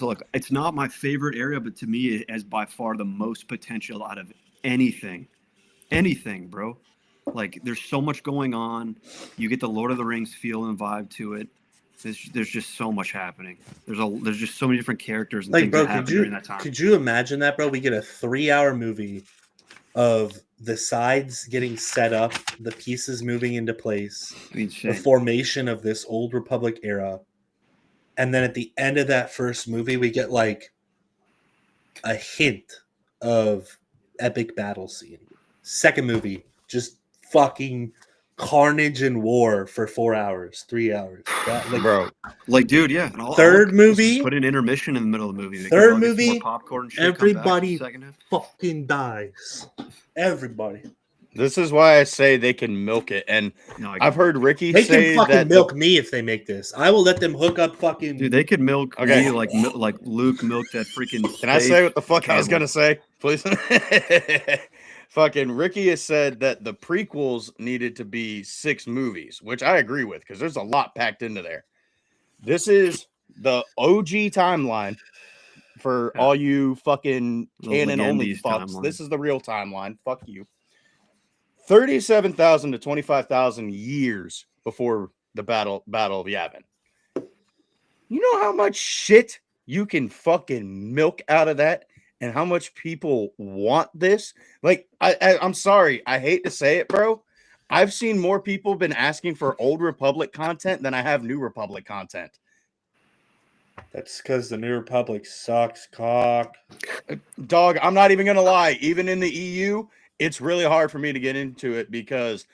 Look, it's not my favorite area, but to me, it has by far the most potential out of anything, bro. Like there's so much going on. You get the Lord of the Rings feel and vibe to it. There's just so much happening. There's just so many different characters and Like, things bro, that happen during that time. could you imagine that, bro? We get a 3-hour movie of the sides getting set up, the pieces moving into place, the Insane. formation of this Old Republic era, and then at the end of that first movie, we get like a hint of epic battle scene. Second movie, just fucking carnage and war for 4 hours, 3 hours. Bro, Like, dude, yeah. And Third just movie? put an intermission in the middle of the movie. They Third can all get some more movie, popcorn. And shit, come back everybody for the second half. fucking dies. Everybody. this is why I say they can milk it. And No, I've heard Ricky They say can fucking that milk me if they make this. I will let them hook up fucking. Dude, they could milk Okay. me like Luke milked that freaking. Can I say what the fuck I was Terrible. gonna say, please? Fucking Ricky has said that the prequels needed to be 6 movies, which I agree with because there's a lot packed into there. This is the OG timeline for Yeah. all you fucking The canon only Legendes fucks. timeline. This is the real timeline. Fuck you. 37,000 to 25,000 years before the Battle of Yavin. You know how much shit you can fucking milk out of that, and how much people want this? Like, I'm sorry, I hate to say it, bro. I've seen more people been asking for Old Republic content than I have New Republic content. That's because the New Republic sucks cock. Dog, I'm not even gonna lie. Even in the EU, it's really hard for me to get into it because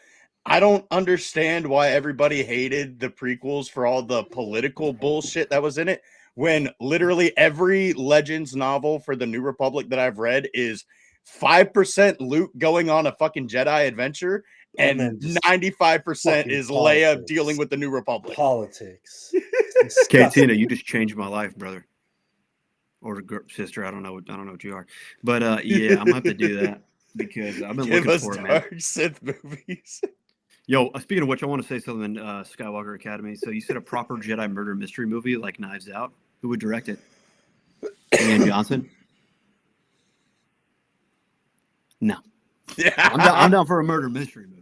I don't understand why everybody hated the prequels for all the political bullshit that was in it, when literally every Legends novel for the New Republic that I've read is 5% Luke going on a fucking Jedi adventure, and then just 95% is Leia politics. dealing with the New Republic. Politics. Katina, you just changed my life, brother. Or sister, I don't know what you are. But yeah, I'm gonna have to do that because I've been Give looking us for it, man. Dark Sith movies. Yo, speaking of which, I want to say something, Skywalker Academy. So you said a proper Jedi murder mystery movie like Knives Out. Who would direct it? Ian Johnson? No. Yeah, I'm down for a murder mystery movie.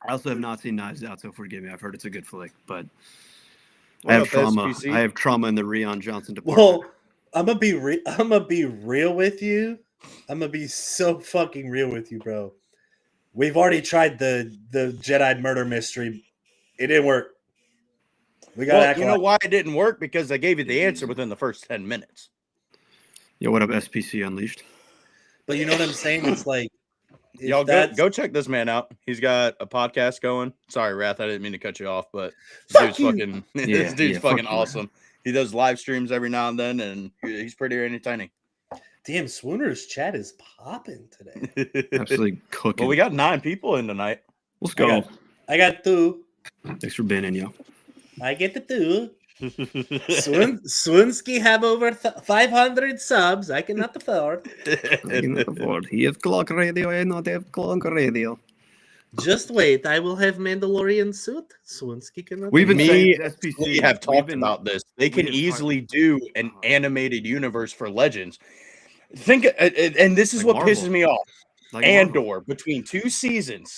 I also have not seen Knives Out, so forgive me. I've heard it's a good flick, but What I have up, trauma. SPC? I have trauma in the Rian Johnson department. Well, I'm gonna be real with you. I'm gonna be so fucking real with you, bro. We've already tried the Jedi murder mystery. It didn't work. We got Well, you know why it didn't work? Because I gave you the answer within the first 10 minutes. Yo, what up, SPC Unleashed? But you know what I'm saying? It's like if Y'all that's- go check this man out. He's got a podcast going. Sorry, Wrath, I didn't mean to cut you off, but Fuck this you. dude's fucking Yeah, this dude's fuck fucking you, awesome. He does live streams every now and then, and he's pretty entertaining. Damn, Swooner's chat is popping today. Absolutely cooking. Well, we got 9 people in tonight. Let's go. I got two. Thanks for being in, yo. I get the two. Swinsky have over 500 subs. I cannot afford. I cannot afford. He has clock radio. I not have clock radio. Just wait. I will have Mandalorian suit. Swinsky cannot. We've been Me saying SPC. We have we've talked been- about this. They can have easily do an animated universe for Legends. Think, and this is Like what Marvel. pisses me off. like Marvel. Andor, between 2 seasons,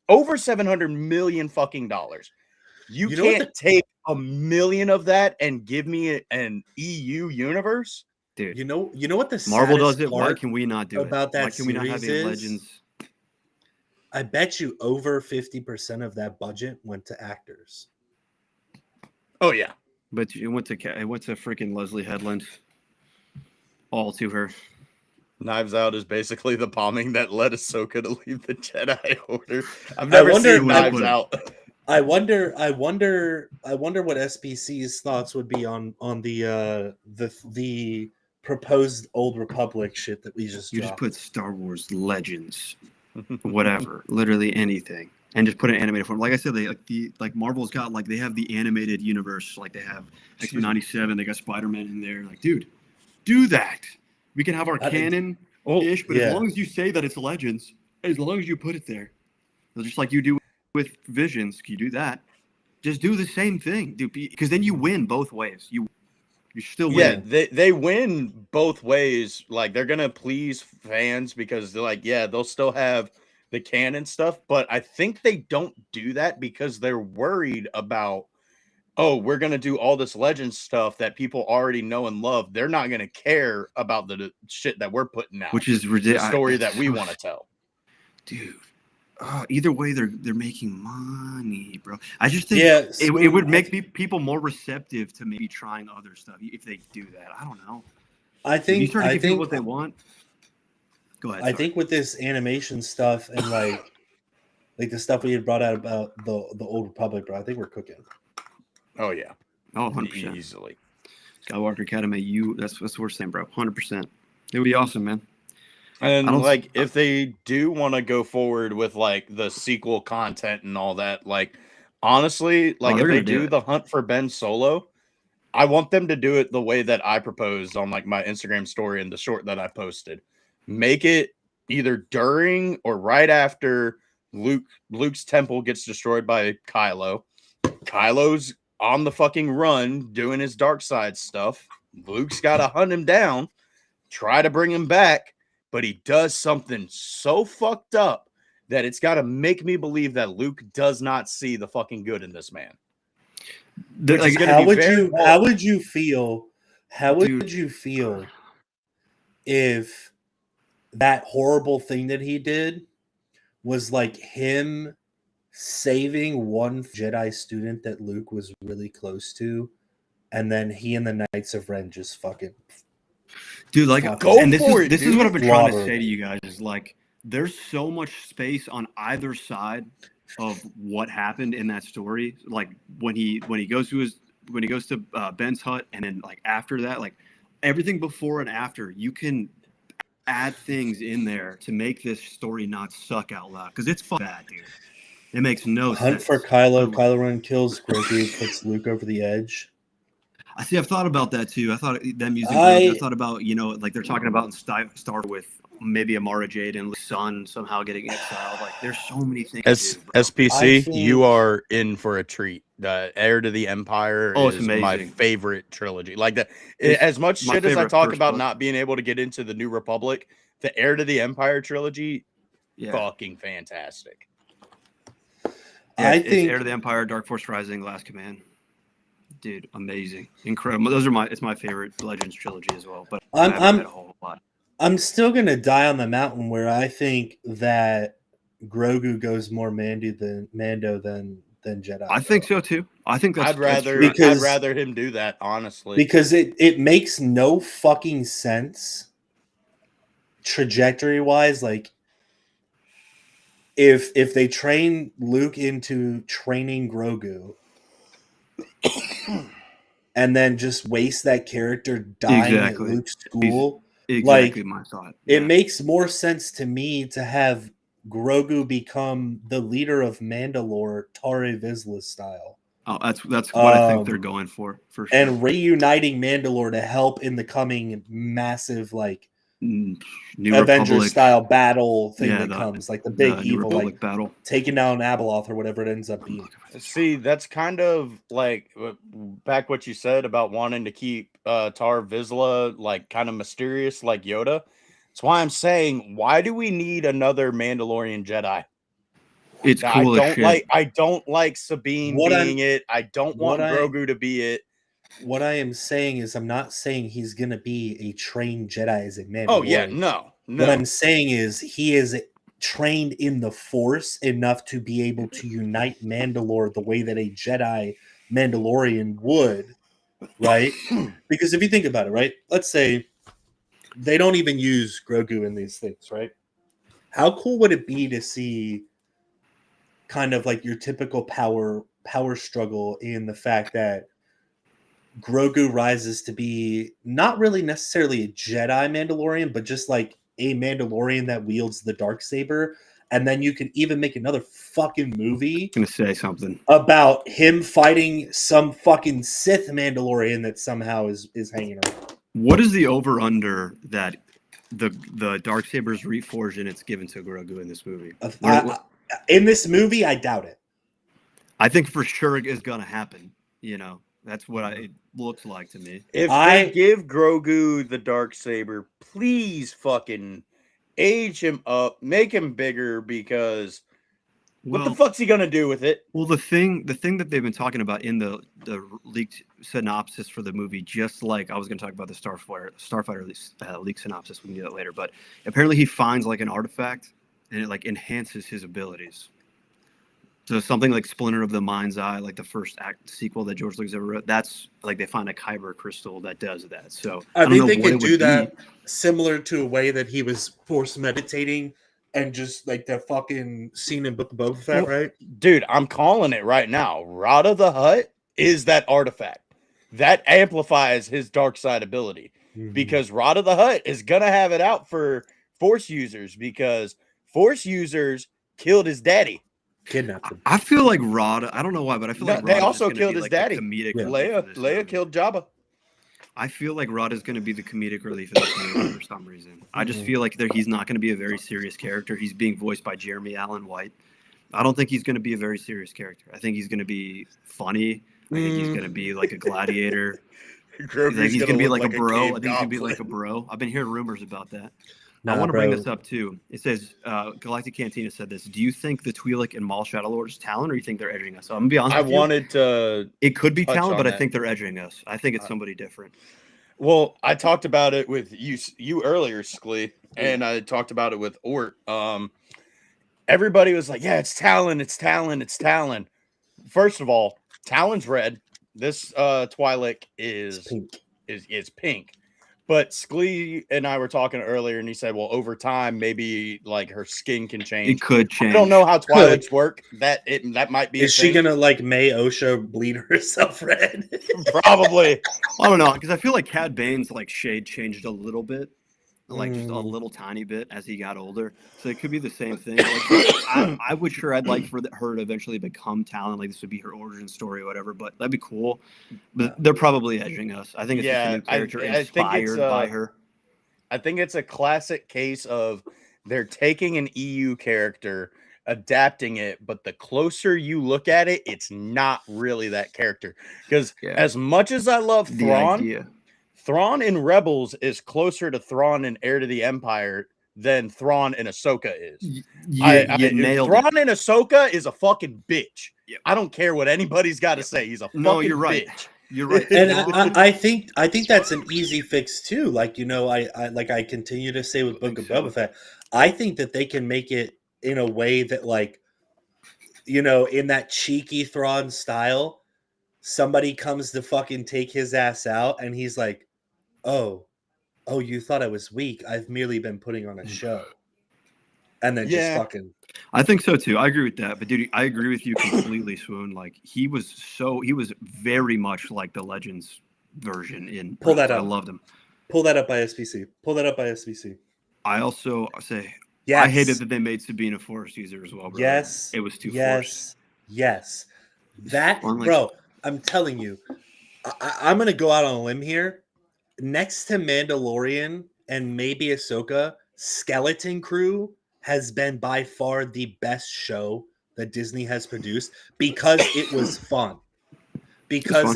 over 700 million fucking dollars. You know what can't take $1 million of that and give me an EU universe. Dude. You know what the Marvel saddest does it. Why part can we not do it? about that Why can we not have series a is- Legends? I bet you over 50% of that budget went to actors. Oh yeah, But it went to freaking Leslie Headland. All to her. Knives Out is basically the bombing that led Ahsoka to leave the Jedi Order. I've never wonder- seen Knives Out. I wonder what SPC's thoughts would be on the proposed Old Republic shit that we just You just dropped. put Star Wars Legends, whatever, literally anything, and just put an animated form. Like I said, like Marvel's got they have the animated universe, like they have X-Men '97, they got Spider-Man in there. Like, dude, do that. We can have our I think- canon Well, ish, but yeah. as long as you say that it's Legends, as long as you put it there, just like you do with Visions, you do that. Just do the same thing, dude, because then you win both ways. You still win. yeah, they win both ways. Like, they're gonna please fans because they're like, yeah, they'll still have the canon stuff, but I think they don't do that because they're worried about, oh, we're gonna do all this Legends stuff that people already know and love. They're not gonna care about the shit that we're putting out, Which is the ridiculous. story that we want to tell. Dude. Either way, they're making money, bro. I just think Yeah, it would make people more receptive to maybe trying other stuff if they do that. I don't know. I If you think try to I give people think what they want. Go ahead. I think with this animation stuff and like the stuff we had brought out about the Old Republic, bro, I think we're cooking. Oh yeah, Oh, 100%. easily. Skywalker Academy, that's what we're saying, bro. 100%. It would be awesome, man. And I don't- like, if they do want to go forward with like the sequel content and all that, like, honestly, like they're if they gonna do do it. the Hunt for Ben Solo, I want them to do it the way that I proposed on like my Instagram story and the short that I posted. Make it either during or right after Luke's temple gets destroyed by Kylo. Kylo's on the fucking run doing his dark side stuff. Luke's got to hunt him down, try to bring him back. but he does something so fucked up that it's got to make me believe that Luke does not see the fucking good in this man. Which is gonna How be would very you? hard. How would you feel? How would Dude. you feel if that horrible thing that he did was like him saving one Jedi student that Luke was really close to, and then he and the Knights of Ren just fucking Dude, like, Go and this for is it, this is dude. what I've been trying to Slaughter. say to you guys is like, there's so much space on either side of what happened in that story. Like when he goes to Ben's hut, and then like after that, like everything before and after, you can add things in there to make this story not suck out loud, because it's bad, dude. It makes no Hunt sense. for Kylo. Kylo Ren kills Grogu, puts Luke over the edge. I see. I've thought about that too. I thought them using. I I thought about, you know, like they're talking about in Star with maybe Amara Jade and Luke's son somehow getting exiled. Like there's so many things. to do, bro. SPC, I you think- are in for a treat. The Heir to the Empire Oh, it's is my amazing. favorite trilogy. Like that, It's as much my shit as I favorite talk first about book. not being able to get into the New Republic, the Heir to the Empire trilogy, Yeah. fucking fantastic. Yeah, I it's think- Heir to the Empire, Dark Force Rising, Last Command. Dude, amazing, incredible. It's my favorite Legends trilogy as well. But I haven't read a whole lot. I'm still gonna die on the mountain where I think that Grogu goes more Mando than Jedi. I think so too. I think that's I'd rather that's true. Because- I'd rather him do that, honestly. because it makes no fucking sense trajectory wise. Like if they train Luke into training Grogu and then just waste that character dying Exactly. at Luke's school, Exactly my thought. it Yeah. makes more sense to me to have Grogu become the leader of Mandalore, Tare Vizsla style, Oh, that's what I think they're Um, going for sure. and reuniting Mandalore to help in the coming massive like New Avengers Republic style battle thing Yeah, that the- comes, like the the big New evil, Republic like battle. taking down Abeloth or whatever it ends up being. See, that's kind of like back what you said about wanting to keep Tar Vizsla like kind of mysterious, like Yoda. That's why I'm saying, why do we need another Mandalorian Jedi? It's cool as shit. I don't like Sabine What I'm- being it. I don't want what I- Grogu to be it. What I am saying is, I'm not saying he's gonna be a trained Jedi as a Mandalorian. Oh yeah, no. What I'm saying is he is trained in the Force enough to be able to unite Mandalore the way that a Jedi Mandalorian would, right? Because if you think about it, right? Let's say they don't even use Grogu in these things, right? How cool would it be to see kind of like your typical power struggle in the fact that Grogu rises to be not really necessarily a Jedi Mandalorian, but just like a Mandalorian that wields the Darksaber. And then you can even make another fucking movie I'm gonna say something. about him fighting some fucking Sith Mandalorian that somehow is hanging around. What is the over under that the Darksaber's reforged and it's given to Grogu in this movie? In this movie, I doubt it. I think for sure it is gonna happen. You know, that's what it looks like to me. If I- they give Grogu the dark saber, please fucking age him up, make him bigger, because what the fuck's he gonna do with it? Well, the thing that they've been talking about in the leaked synopsis for the movie, just like I was going to talk about the Starfighter leaked synopsis, we can do that later. But apparently, he finds like an artifact, and it like enhances his abilities. So something like Splinter of the Mind's Eye, like the first sequel that George Lucas ever wrote, that's like they find a kyber crystal that does that. So I don't think know they what could it do would that be. similar to a way that he was force meditating and just like that fucking scene in Book of Boba Fett, Well, right? Dude, I'm calling it right now. Rada the Hutt is that artifact that amplifies his dark side ability, because Rada the Hutt is gonna have it out for Force users, because Force users killed his daddy. Kidnapped him. I feel like Rada. I don't know why, but I feel No, like they Rada's also gonna killed be, his like, the daddy. comedic Yeah. relief of this Leia movie. killed Jabba. I feel like Rod is going to be the comedic relief of this movie for some reason. I just feel like he's not going to be a very serious character. He's being voiced by Jeremy Allen White. I don't think he's going to be a very serious character. I think he's going to be funny. I think he's going to be like a gladiator. I think he's going to be like a bro. I think he's going to be like a bro. I've been hearing rumors about that. Nah, I want to bring bro. this up too. It says Galactic Cantina said this. Do you think the Twi'lek and Maul Shadow Lord is Talon, or you think they're edging us? So I'm gonna be honest I with you. wanted to. It could be touch Talon, on but I that. think they're edging us. I think it's somebody different. Well, I talked about it with you earlier, Sklee, and I talked about it with Ort. Everybody was like, "Yeah, it's Talon, it's Talon, it's Talon." First of all, Talon's red. This Twi'lek It's pink. is pink. But Sklee and I were talking earlier, and he said, "Well, over time, maybe like her skin can change." It could change. I don't know how Twi'leks work. That might be. Is she gonna like May Osha bleed herself red? Probably? I don't know, because I feel like Cad Bane's like shade changed a little bit, like just a little tiny bit as he got older. So it could be the same thing. Like, I would sure I'd like for her to eventually become Talon. Like this would be her origin story or whatever. But that'd be cool. But they're probably edging us. I think it's just a new character I think it's, inspired by her. I think it's a classic case of they're taking an EU character, adapting it, but the closer you look at it, it's not really that character. Because as much as I love The Thrawn, idea. Thrawn in Rebels is closer to Thrawn in Heir to the Empire than Thrawn in Ahsoka is. You Thrawn nailed it. in Ahsoka is a fucking bitch. Yep. I don't care what anybody's got to say. He's a fucking No, you're right. bitch. You're right. And I think that's an easy fix too. Like, you know, I continue to say with Book of Boba Fett, I think that they can make it in a way that, like, you know, in that cheeky Thrawn style, somebody comes to fucking take his ass out, and he's like, "Oh, you thought I was weak? I've merely been putting on a show," and then just fucking. I think so too. I agree with that. But dude, I agree with you completely, Swoon. Like he was very much like the Legends version in Pull that Rebels. up. I loved him. Pull that up by SBC. Pull that up by SBC. I also say Yes. I hated that they made Sabine a Force user as well, bro. Yes. It was too forced. Yes. That, Unlike- bro, I'm telling you, I'm going to go out on a limb here. Next to Mandalorian and maybe Ahsoka, Skeleton Crew has been by far the best show that Disney has produced because it was fun. Because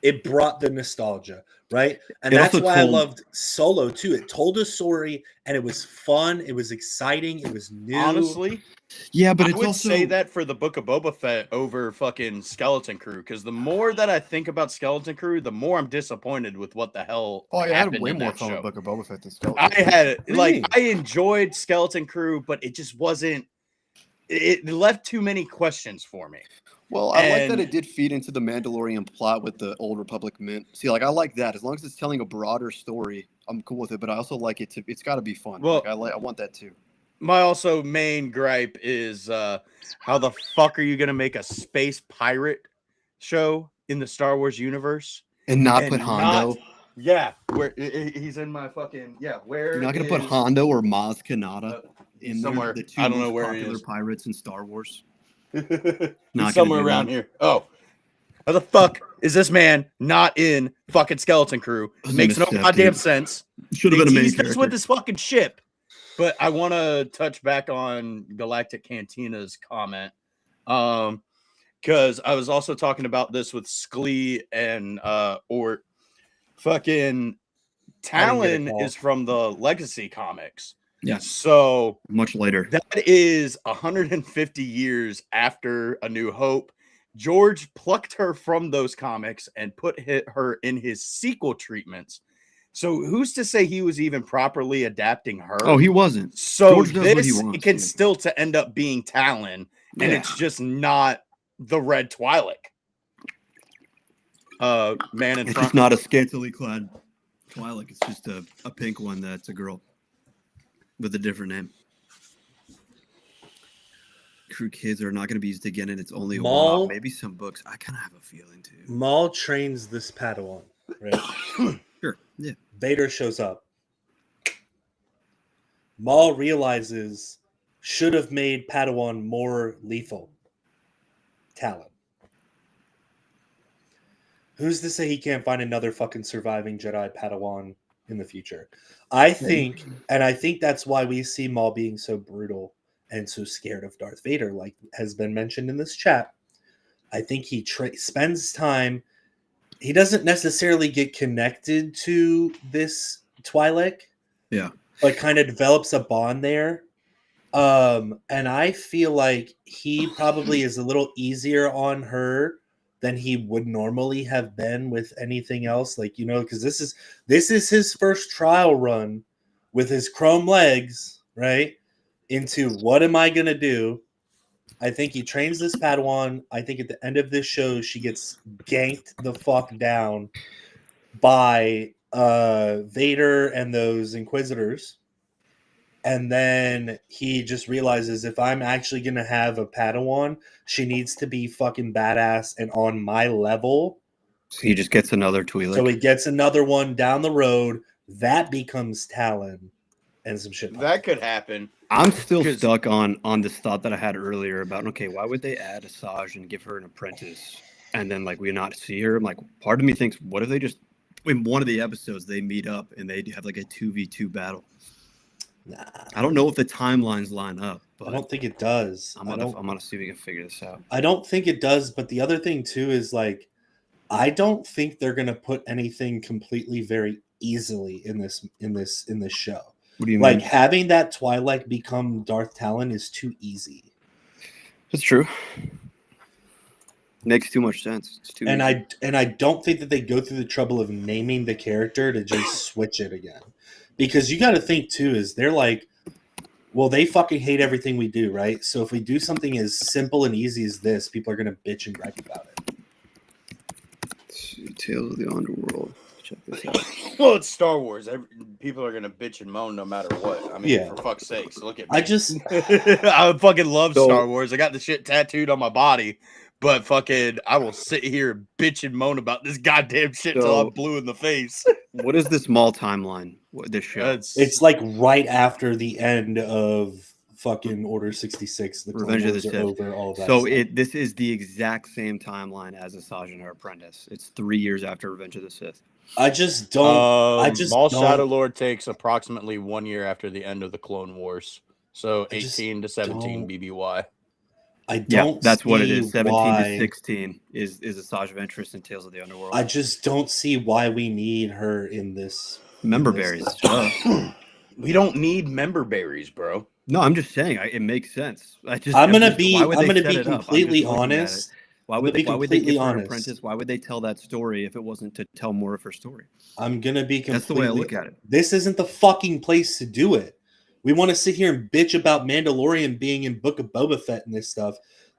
it brought the nostalgia, right? And It that's also why I told- loved Solo too. It told a story and it was fun, it was exciting, it was new. Honestly, Yeah, but I it's would also say that for the Book of Boba Fett over fucking Skeleton Crew, because the more that I think about Skeleton Crew, the more I'm disappointed with what the hell. Oh, I had happened way in more that fun show. with Book of Boba Fett than Skeleton. I had do you like mean? I enjoyed Skeleton Crew, but it just wasn't. It left too many questions for me. Well, I like that And- it did feed into the Mandalorian plot with the Old Republic Mint. See, like I like that. As long as it's telling a broader story, I'm cool with it. But I also like it to. It's got to be fun. Well- I want that too. My also main gripe is how the fuck are you gonna make a space pirate show in the Star Wars universe? And not and put Hondo. Yeah, where he's in my fucking Where You're not gonna put is- Hondo or Maz Kanata in somewhere. there. The two I don't know most where he popular is. pirates in Star Wars. He's gonna somewhere do around that. here. Oh, how the fuck is this man not in fucking Skeleton Crew? His Makes name no is Seth, goddamn dude. sense. Should have They been a main teased us character. with this fucking ship. But I want to touch back on Galactic Cantina's comment. Because I was also talking about this with Sklee and Ort. Fucking Talon call. is from the Legacy comics. Yes, So much later. that is 150 years after A New Hope. George plucked her from those comics and put her in his sequel treatments. So who's to say he was even properly adapting her? Oh, he wasn't. So George does what he this wants, it can yeah. still to end up being Talon, and Yeah. it's just not the red Twi'lek. Man in It's front. just not a scantily clad Twi'lek. It's just a pink one that's a girl with a different name. Crew kids are not going to be used again, and it's only a Maul- one-off. Maybe some books. I kind of have a feeling too. Maul trains this Padawan, right? Sure. Yeah. Vader shows up. Maul realizes should have made Padawan more lethal. Talon. Who's to say he can't find another fucking surviving Jedi Padawan in the future? I think, and I think that's why we see Maul being so brutal and so scared of Darth Vader, like has been mentioned in this chat. I think he spends time. He doesn't necessarily get connected to this Twi'lek. Yeah. but kind of develops a bond there. And I feel like he probably is a little easier on her than he would normally have been with anything else. Like, you know, because this is his first trial run with his chrome legs, right? Into what am I gonna do? I think he trains this Padawan. I think at the end of this show, she gets ganked the fuck down by Vader and those Inquisitors. And then he just realizes if I'm actually going to have a Padawan, she needs to be fucking badass and on my level. So he just gets another Twi'lek. So he gets another one down the road. That becomes Talon and some shit. That could happen. I'm still stuck on this thought that I had earlier about, okay, why would they add Asajj and give her an apprentice and then like we not see her? I'm like, part of me thinks, what if they just in one of the episodes they meet up and they have like a 2v2 battle? Nah, I don't know if the timelines line up, but I don't think it does. I'm gonna see if we can figure this out. I don't think it does, but the other thing too is like I don't think they're gonna put anything completely very easily in this show. What do you Like mean? having that Twi'lek become Darth Talon is too easy. That's true. Makes too much sense. It's too easy. I don't think that they go through the trouble of naming the character to just switch it again. Because you got to think too is they're like, well, they fucking hate everything we do, right? So if we do something as simple and easy as this, people are gonna bitch and gripe about it. Tales of the Underworld. Check this out. Well, it's Star Wars. People are gonna bitch and moan no matter what. I mean, Yeah. for fuck's sakes, look at me. I I fucking love So- Star Wars. I got the shit tattooed on my body, but fucking, I will sit here and bitch and moan about this goddamn shit till I'm So- blue in the face. What is this Maul timeline? This show? It's like right after the end of fucking Order 66. The Clone Revenge of the Wars are Sith. over. All that. So stuff. this is the exact same timeline as Asajj and her apprentice. It's 3 years after Revenge of the Sith. I just don't. I just Maul don't. Shadow Lord takes approximately 1 year after the end of the Clone Wars. So I just 18 to 17 don't- BBY. I Yeah, don't. that's what it see is. 17 why- to 16 is Asajj Ventress and Tales of the Underworld. I just don't see why we need her in this. Member this berries. show. We don't need member berries, bro. No, I'm just saying it makes sense. I'm gonna be. why would I'm they gonna set be it up? I'm just completely looking at it. honest. Why I'm would gonna be why would they completely give her an honest. apprentice? Why would they tell that story if it wasn't to tell more of her story? I'm gonna be completely. That's the way I look at it. This isn't the fucking place to do it. We want to sit here and bitch about Mandalorian being in Book of Boba Fett and this stuff.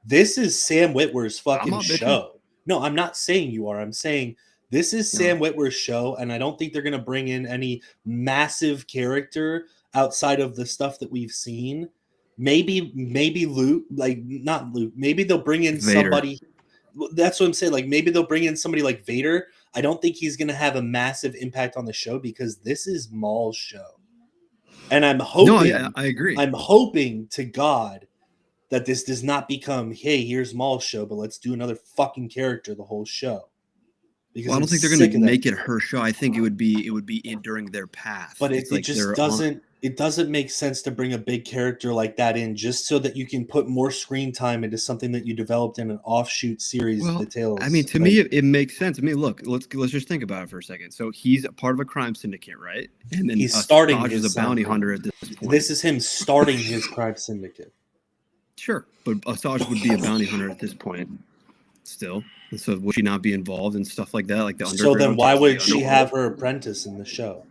This is Sam Witwer's fucking not bitching. show. No, I'm not saying you are. I'm saying this is Sam Witwer's show, and I don't think they're gonna bring in any massive character outside of the stuff that we've seen. Maybe Luke, like not Luke. Maybe they'll bring in Vader. somebody. That's what I'm saying. Like maybe they'll bring in somebody like Vader. I don't think he's going to have a massive impact on the show because this is Maul's show, and I'm hoping. No, I agree. I'm hoping to God that this does not become, hey, here's Maul's show, but let's do another fucking character the whole show. Because Well, I don't I'm think they're sick going to of that make it shit. her show. I think it would be in during their path. But It's it like just they're on- doesn't. It doesn't make sense to bring a big character like that in just so that you can put more screen time into something that you developed in an offshoot series. Well, The Tales. I mean, to me, it makes sense. I mean, look, let's just think about it for a second. So he's a part of a crime syndicate, right? And then He's starting Asajj is his a bounty syndicate. hunter at this point. This is him starting his crime syndicate. Sure, but Asajj would be a bounty hunter at this point, still. And so would she not be involved in stuff like that, like the So then, underground? why Tales of would the she Underworld? have her apprentice in the show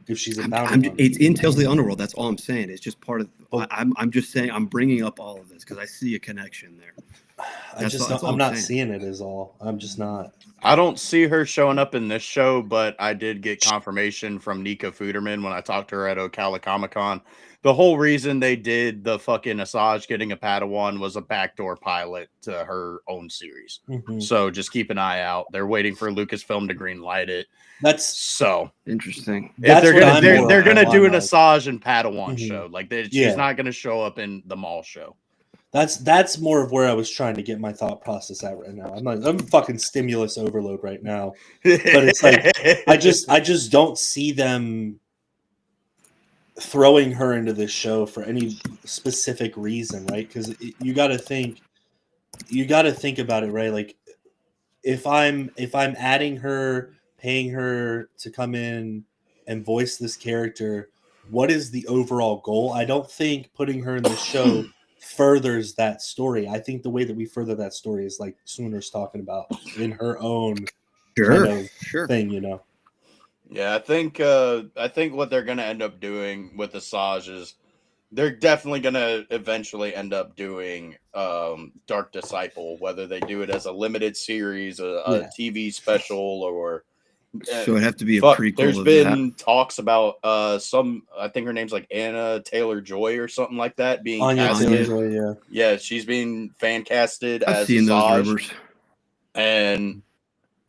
if she's a bounty hunter? It's in Tales of the Underworld. That's all I'm saying. It's just part of. But- I'm just saying. I'm bringing up all of this because I see a connection there. that's all I'm I'm not saying. seeing it as all. I'm just not. I don't see her showing up in this show, but I did get confirmation from Nika Fuderman when I talked to her at Ocala Comic Con. The whole reason they did the fucking Asajj getting a Padawan was a backdoor pilot to her own series. Mhm. So just keep an eye out. They're waiting for Lucasfilm to green light it. That's So Interesting. if That's they're what gonna I'm they're, more they're gonna on do an like. Asajj and Padawan Mhm. show. Like she's Yeah. not gonna show up in the Maul show. That's more of where I was trying to get my thought process at right now. I'm fucking stimulus overload right now. But it's like I just don't see them throwing her into this show for any specific reason, right? Because you got to think about it, right? Like if I'm adding her, paying her to come in and voice this character, what is the overall goal? I don't think putting her in the show furthers that story. I think the way that we further that story is like Sooner's talking about in her own kind of thing, you know. Yeah, I think what they're gonna end up doing with Asajj is they're definitely gonna eventually end up doing Dark Disciple, whether they do it as a limited series, a TV special, or So it'd have to be a fuck. prequel. There's of been talks about some. I think her name's like Anna Taylor-Joy or something like that being Anya casted. Taylor-Joy, yeah. Yeah, she's being fan casted I've as seen those Asajj, rumors. and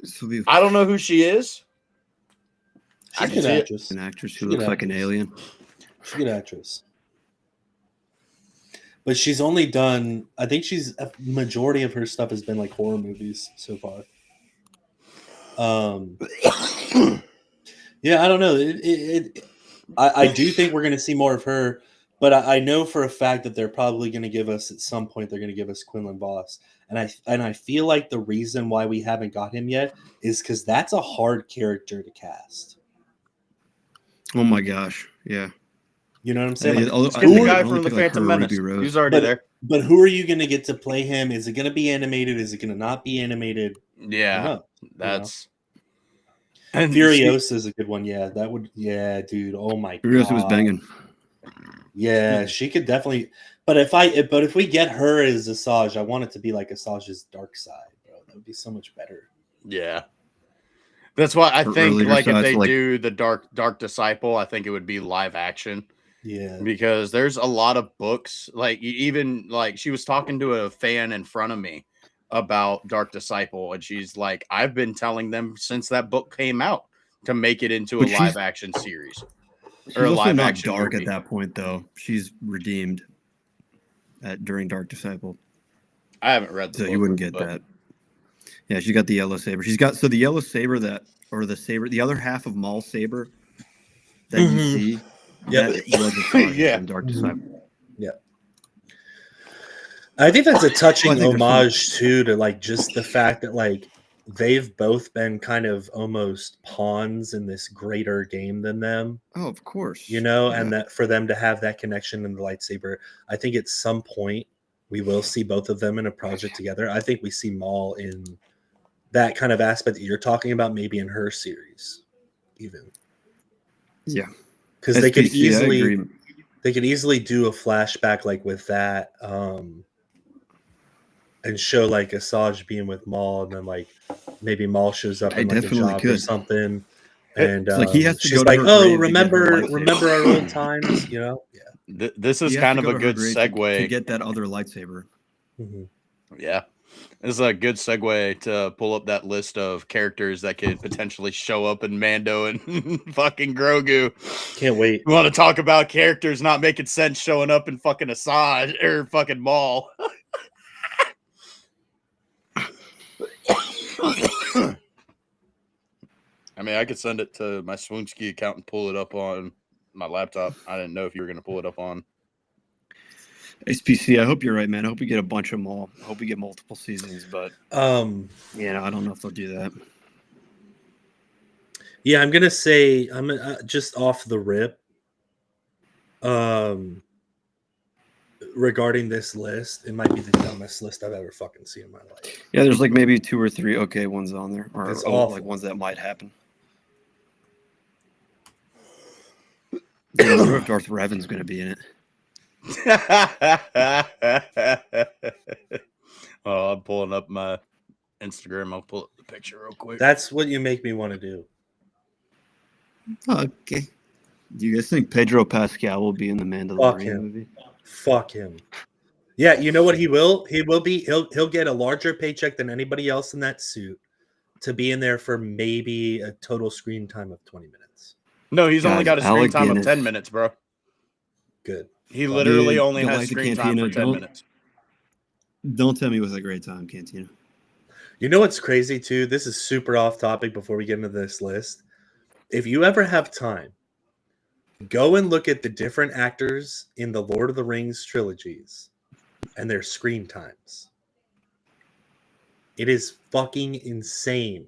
This will be I don't know who she is. I She's can a see good it. actress. an actress She's who a good looks like an actress. alien. She's a good actress. But she's only done, I think she's a majority of her stuff has been like horror movies so far. Yeah, I don't know. I do think we're going to see more of her, but I know for a fact that they're probably going to give us at some point. They're going to give us Quinlan Voss, and I feel like the reason why we haven't got him yet is because that's a hard character to cast. Oh my gosh. Yeah. You know what I'm saying? Like, Let's get the guy from the Phantom Menace. He's already there. But who are you going to get to play him? Is it going to be animated? Is it going to not be animated? Yeah, No, that's. and Furiosa is a good one. Yeah, that would. Yeah, dude. Oh my god. Furiosa was banging. Yeah, she could definitely. But if we get her as Asajj, I want it to be like Asajj's dark side, bro. That would be so much better. Yeah, that's why I Her think earlier like if sides, they like- do the Dark Disciple, I think it would be live action. Yeah, Because there's a lot of books, like even like she was talking to a fan in front of me about Dark Disciple, and she's like, I've been telling them since that book came out to make it into But a she's- live action series She's or a also live not action dark movie. at that point, though. She's redeemed during Dark Disciple, I haven't read the so book, you wouldn't get but- that. Yeah, she got the yellow saber. She's got the yellow saber the other half of Maul's saber that you see. Yeah. that was Asajj Yeah. in Dark Disciple. I think that's a touching Well, I think there's homage too to like just the fact that like they've both been kind of almost pawns in this greater game than them. Oh, of course. You know, Yeah. and that for them to have that connection in the lightsaber, I think at some point we will see both of them in a project together. I think we see Maul in that kind of aspect that you're talking about, maybe in her series, even. Yeah. Because they could SPC, I agree. easily do a flashback like with that, and show like Asajj being with Maul, and then like maybe Maul shows up They in like a definitely job or could. something. And It's like he has to she's go to like, her "Oh, grave to get her remember lightsaber." our old times," you know? Yeah. This is He has kind to of go a to her good grave segue. to get that other lightsaber. Mhm. Yeah. This is a good segue to pull up that list of characters that could potentially show up in Mando and fucking Grogu. Can't wait. You want to talk about characters not making sense showing up in fucking Asajj or fucking Maul? I mean, I could send it to my Swoonsky account and pull it up on my laptop. I didn't know if you were going to pull it up on. SPC, I hope you're right, man. I hope we get a bunch of Maul. I hope we get multiple seasons, but yeah, I don't know if they'll do that. Yeah, I'm gonna say I'm just off the rip. Regarding this list, it might be the dumbest list I've ever fucking seen in my life. Yeah, there's like maybe 2 or 3 okay ones on there, or It's like awful. ones that might happen. Yeah, I wonder if Darth Revan's going to be in it. Oh, I'm pulling up my Instagram. I'll pull up the picture real quick. That's what you make me want to do. Okay. Do you guys think Pedro Pascal will be in the Fuck Mandalorian him. movie? Fuck him. Yeah, you know what he will? He'll get a larger paycheck than anybody else in that suit to be in there for maybe a total screen time of 20 minutes. No, he's only Guys, got a screen Alec time Guinness. of 10 minutes, bro. Good. He literally Dude, only don't has like the screen time for Cantina, 10 don't- minutes. Don't tell me it was a great time, Cantina. You know what's crazy too? This is super off topic before we get into this list. If you ever have time, go and look at the different actors in the Lord of the Rings trilogies and their screen times. It is fucking insane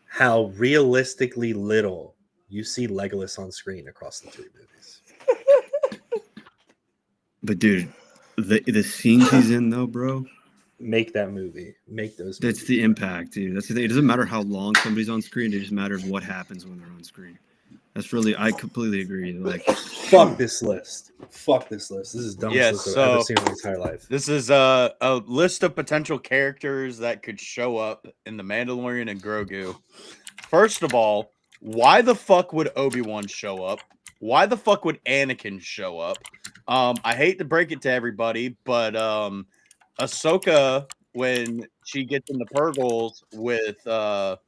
how realistically little you see Legolas on screen across the 3 movies. But dude, the scenes he's in though, bro, Make that movie. Make those. that's movies. the impact, dude. That's the thing. It doesn't matter how long somebody's on screen. It just matters what happens when they're on screen. That's really, I completely agree. Like, Fuck this list. Fuck this list. This is the dumbest Yes, list I've ever so- seen in my entire life. This is a list of potential characters that could show up in The Mandalorian and Grogu. First of all, why the fuck would Obi-Wan show up? Why the fuck would Anakin show up? I hate to break it to everybody, but Ahsoka, when she gets in the Purgles with the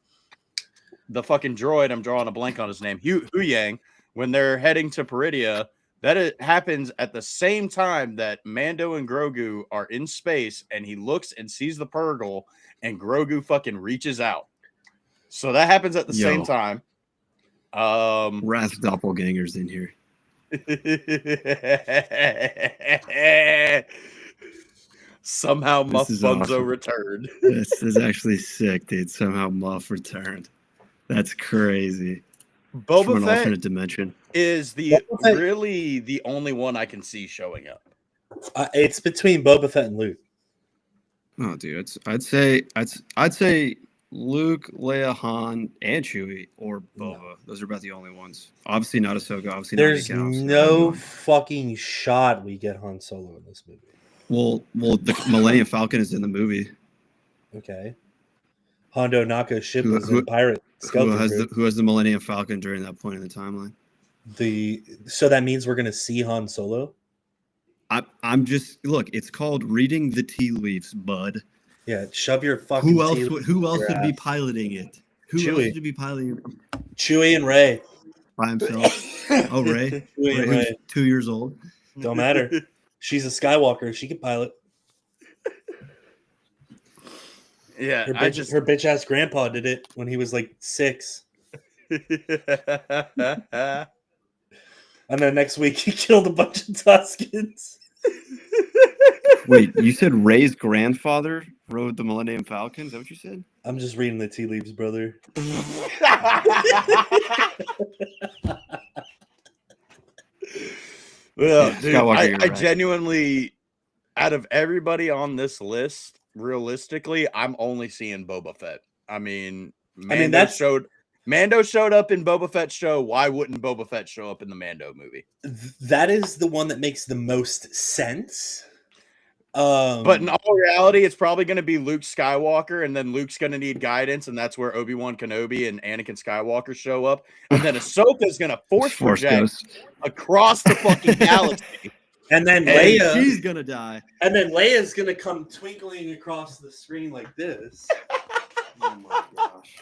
fucking droid, I'm drawing a blank on his name, Huyang, when they're heading to Peridia, that it happens at the same time that Mando and Grogu are in space, and he looks and sees the Purgle, and Grogu fucking reaches out. So that happens at the same time. Wrath's doppelgangers in here. Somehow Muff is Bunzo awesome. returned. This is actually sick, dude. Somehow Moff returned. That's crazy. From Boba an Fett alternate dimension. is Boba Fett- really the only one I can see showing up. It's between Boba Fett and Luke. Oh, dude, I'd say Luke, Leia, Han, and Chewie, or Boba. Those are about the only ones. Obviously not Ahsoka. Obviously There's not Anakin, obviously not no Obi-Wan. fucking shot we get Han Solo in this movie. Well, the Millennium Falcon is in the movie. Okay. Hondo Naka's ship Who- was who- in Pirate Who Skeleton has Crew. the Millennium Falcon during that point in the timeline? So that means we're gonna see Han Solo. I'm just look. It's called reading the tea leaves, bud. Yeah, shove your fucking. Who else tea would your be ass. piloting it? Who Chewie. else would be piloting it Chewie and Ray. by himself? Oh, Ray. Chewie and Ray, who's Ray. 2 years old. Don't matter. She's a Skywalker. She can pilot. Yeah, Her I bitch, just her bitch ass grandpa did it when he was like 6, and then next week he killed a bunch of Tuskens. Wait, you said Ray's grandfather rode the Millennium Falcon? Is that what you said? I'm just reading the tea leaves, brother. Well, Yeah, dude, Skywalker, you're I right. genuinely, out of everybody on this list, realistically, I'm only seeing Boba Fett. I mean, Mando showed up in Boba Fett's show. Why wouldn't Boba Fett show up in the Mando movie? That is the one that makes the most sense. But in all reality, it's probably going to be Luke Skywalker, and then Luke's going to need guidance, and that's where Obi-Wan Kenobi and Anakin Skywalker show up. And then Ahsoka's going to force project Ghost. across the fucking galaxy. and then And Leia, She's gonna die. and then Leia's gonna come twinkling across the screen like this. Oh my gosh.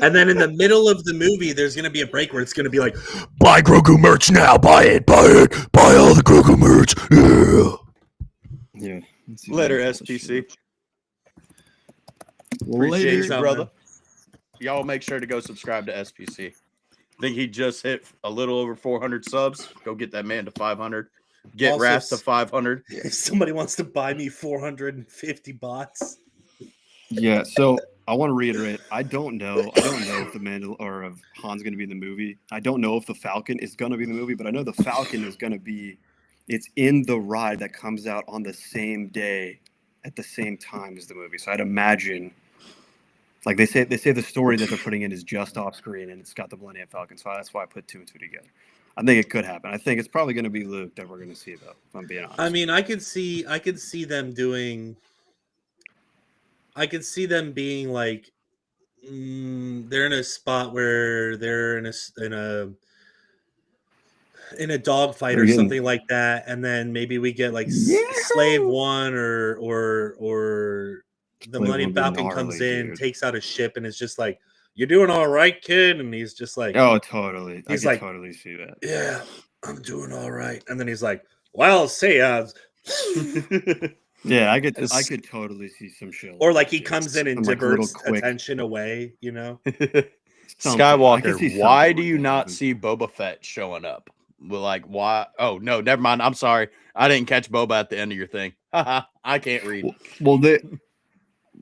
And then in the middle of the movie, there's gonna be a break where it's gonna be like, Buy Grogu merch now. Buy it. Buy it. Buy all the Grogu merch. Yeah. Yeah. let's see Later, what else this SPC. shit. Appreciate Later. you, brother. Y'all make sure to go subscribe to SPC. I think he just hit a little over 400 subs. Go get that man to 500. Get Also Wrath to 500. if somebody wants to buy me 450 bots, Yeah, so I want to reiterate. I don't know if the Mandal or if Han's going to be in the movie. I don't know if the Falcon is going to be in the movie, but I know the Falcon is going to be. It's in the ride that comes out on the same day, at the same time as the movie. So I'd imagine, like they say the story that they're putting in is just off screen, and it's got the Millennium Falcon. So that's why I put 2 and 2 together. I think it could happen. I think it's probably going to be Luke that we're going to see, though. If I'm being honest. I mean, I could see them doing. I could see them being like, they're in a spot where they're in a dogfight They're or getting- something like that, and then maybe we get like Slave One or the Slave Millennium One would be Falcon comes gnarly, in, dude. takes out a ship, and it's just like, "You're doing all right, kid," and he's just like, Oh, totally. I He's could like- totally see that. "Yeah, I'm doing all right," and then he's like, "Well, see, Yeah, I could It's- totally see some shit. or like he that, comes dude. in and Some, like, little diverts quick- attention away, you know." something. I could see Skywalker, why something do like you that not happen. see Boba Fett showing up? Well, like, why? Oh, no, never mind. I'm sorry. I didn't catch Boba at the end of your thing. Haha, I can't read. Well,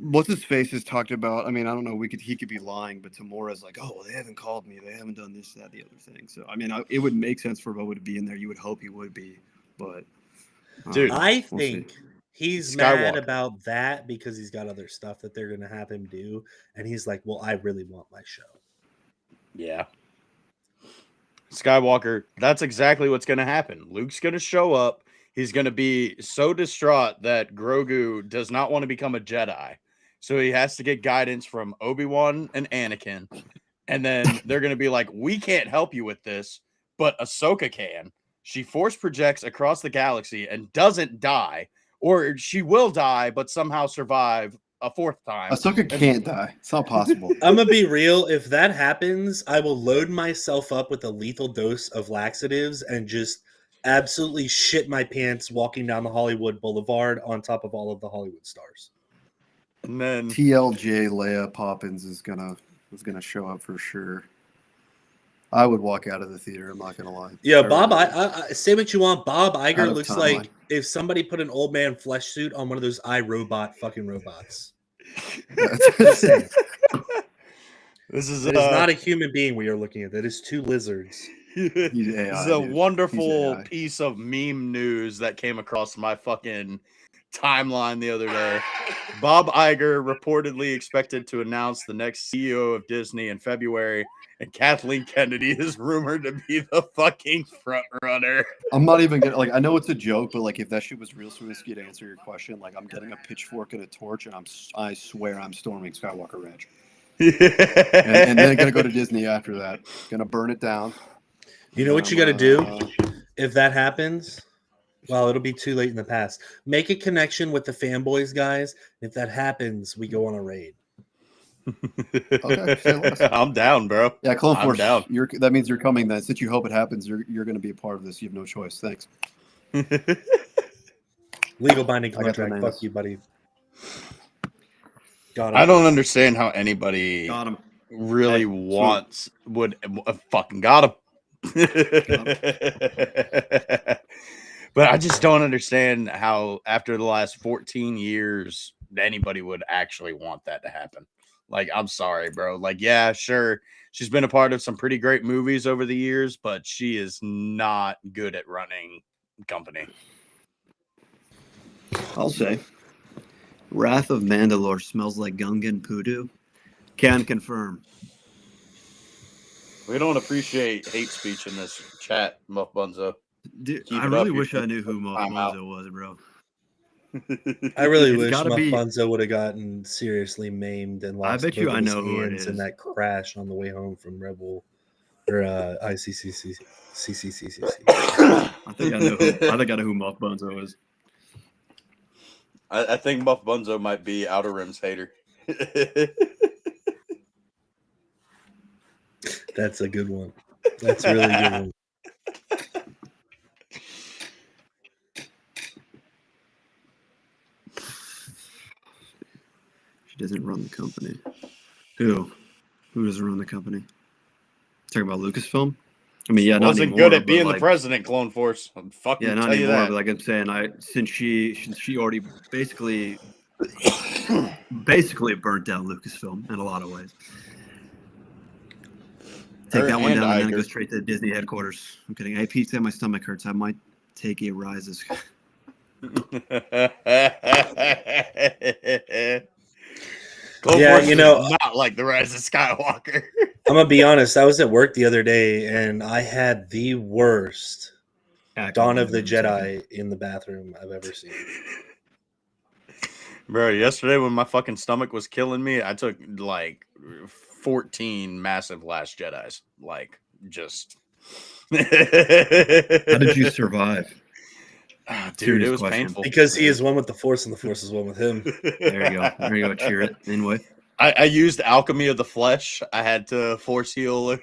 what's his face has talked about. I mean, I don't know. He could be lying, but Tamora's like, oh, well, they haven't called me. They haven't done this, that, the other thing. So I mean, it would make sense for Boba to be in there. You would hope he would be, but Dude, I we'll see. think he's Skywalker. mad about that because he's got other stuff that they're gonna have him do, and he's like, "Well, I really want my show." Yeah. Skywalker, that's exactly what's going to happen. Luke's going to show up. He's going to be so distraught that Grogu does not want to become a Jedi. So he has to get guidance from Obi-Wan and Anakin. And then they're going to be like, we can't help you with this, but Ahsoka can. She force projects across the galaxy and doesn't die. Or she will die, but somehow survive a fourth time. Ahsoka can't die. It's not possible. I'm gonna be real. If that happens, I will load myself up with a lethal dose of laxatives and just absolutely shit my pants walking down the Hollywood Boulevard on top of all of the Hollywood stars. And then TLJ Leia Poppins is gonna show up for sure. I would walk out of the theater. I'm not gonna lie. Yeah, I Bob. really I say what you want. Bob Out Iger of looks timeline. like if somebody put an old man flesh suit on one of those iRobot fucking robots. this is It is not a human being we are looking at. That is two lizards. He's AI, this is a dude. wonderful He's AI. piece of meme news that came across my fucking timeline the other day. Bob Iger reportedly expected to announce the next CEO of Disney in February, and Kathleen Kennedy is rumored to be the fucking front runner. I'm not even gonna I know it's a joke, but like if that shit was real risky to answer your question, like I'm getting a pitchfork and a torch, and I swear I'm storming Skywalker Ranch, and then gonna go to Disney after that. Gonna burn it down. You know what you got to do if that happens? Well, it'll be too late in the past. Make a connection with the fanboys, guys. If that happens, we go on a raid. Okay, say less. I'm down, bro. Yeah, Clone I'm Force. down. That means you're coming then. Since you hope it happens, you're gonna be a part of this. You have no choice. Thanks. Legal binding I got contract. bananas. Fuck you, buddy. Got I it. don't understand how anybody Got him. really Hey, would fucking got him. But I just don't understand how after the last 14 years anybody would actually want that to happen. Like, I'm sorry, bro. Like, yeah, sure, she's been a part of some pretty great movies over the years, but she is not good at running company. I'll say. Wrath of Mandalore smells like Gungan Poodoo. Can confirm. We don't appreciate hate speech in this chat, Muff Bunzo. Dude, Keep I it really up, wish you're- I knew who Moff I'm out. Monzo was, bro. I really It's wish gotta Muff be- Bunzo would have gotten seriously maimed and lost. bet you both I of his know who it hands in is. that crash on the way home from Rebel or ICCC. I think I know who Moff Monzo is. I think Muff Bunzo might be Outer Rim's hater. That's a good one. That's a really good one. She doesn't run the company. Who? Who doesn't run the company? Talking about Lucasfilm? I mean, yeah, not Wasn't anymore, good at but, being the like, president, Clone Force. I'm fucking Yeah, not tell you anymore. that. But like I'm saying, since she already basically burnt down Lucasfilm in a lot of ways. Take Her that one and down and then Iger. go straight to Disney headquarters. I'm kidding. Hey, Pete said my stomach hurts. I might take a rise as Clone Yeah, Force you does know- not like the Rise of Skywalker. I'm gonna be honest. I was at work the other day and I had the worst Dawn of the Jedi in the bathroom I've ever seen. Bro, yesterday when my fucking stomach was killing me, I took like 14 massive Last Jedis. Like, just. How did you survive? Ah, dude, Serious it was question. painful. Because he is one with the Force and the Force is one with him. There you go. There you go. Cheer it. Anyway. I used Alchemy of the Flesh. I had to force heal. That's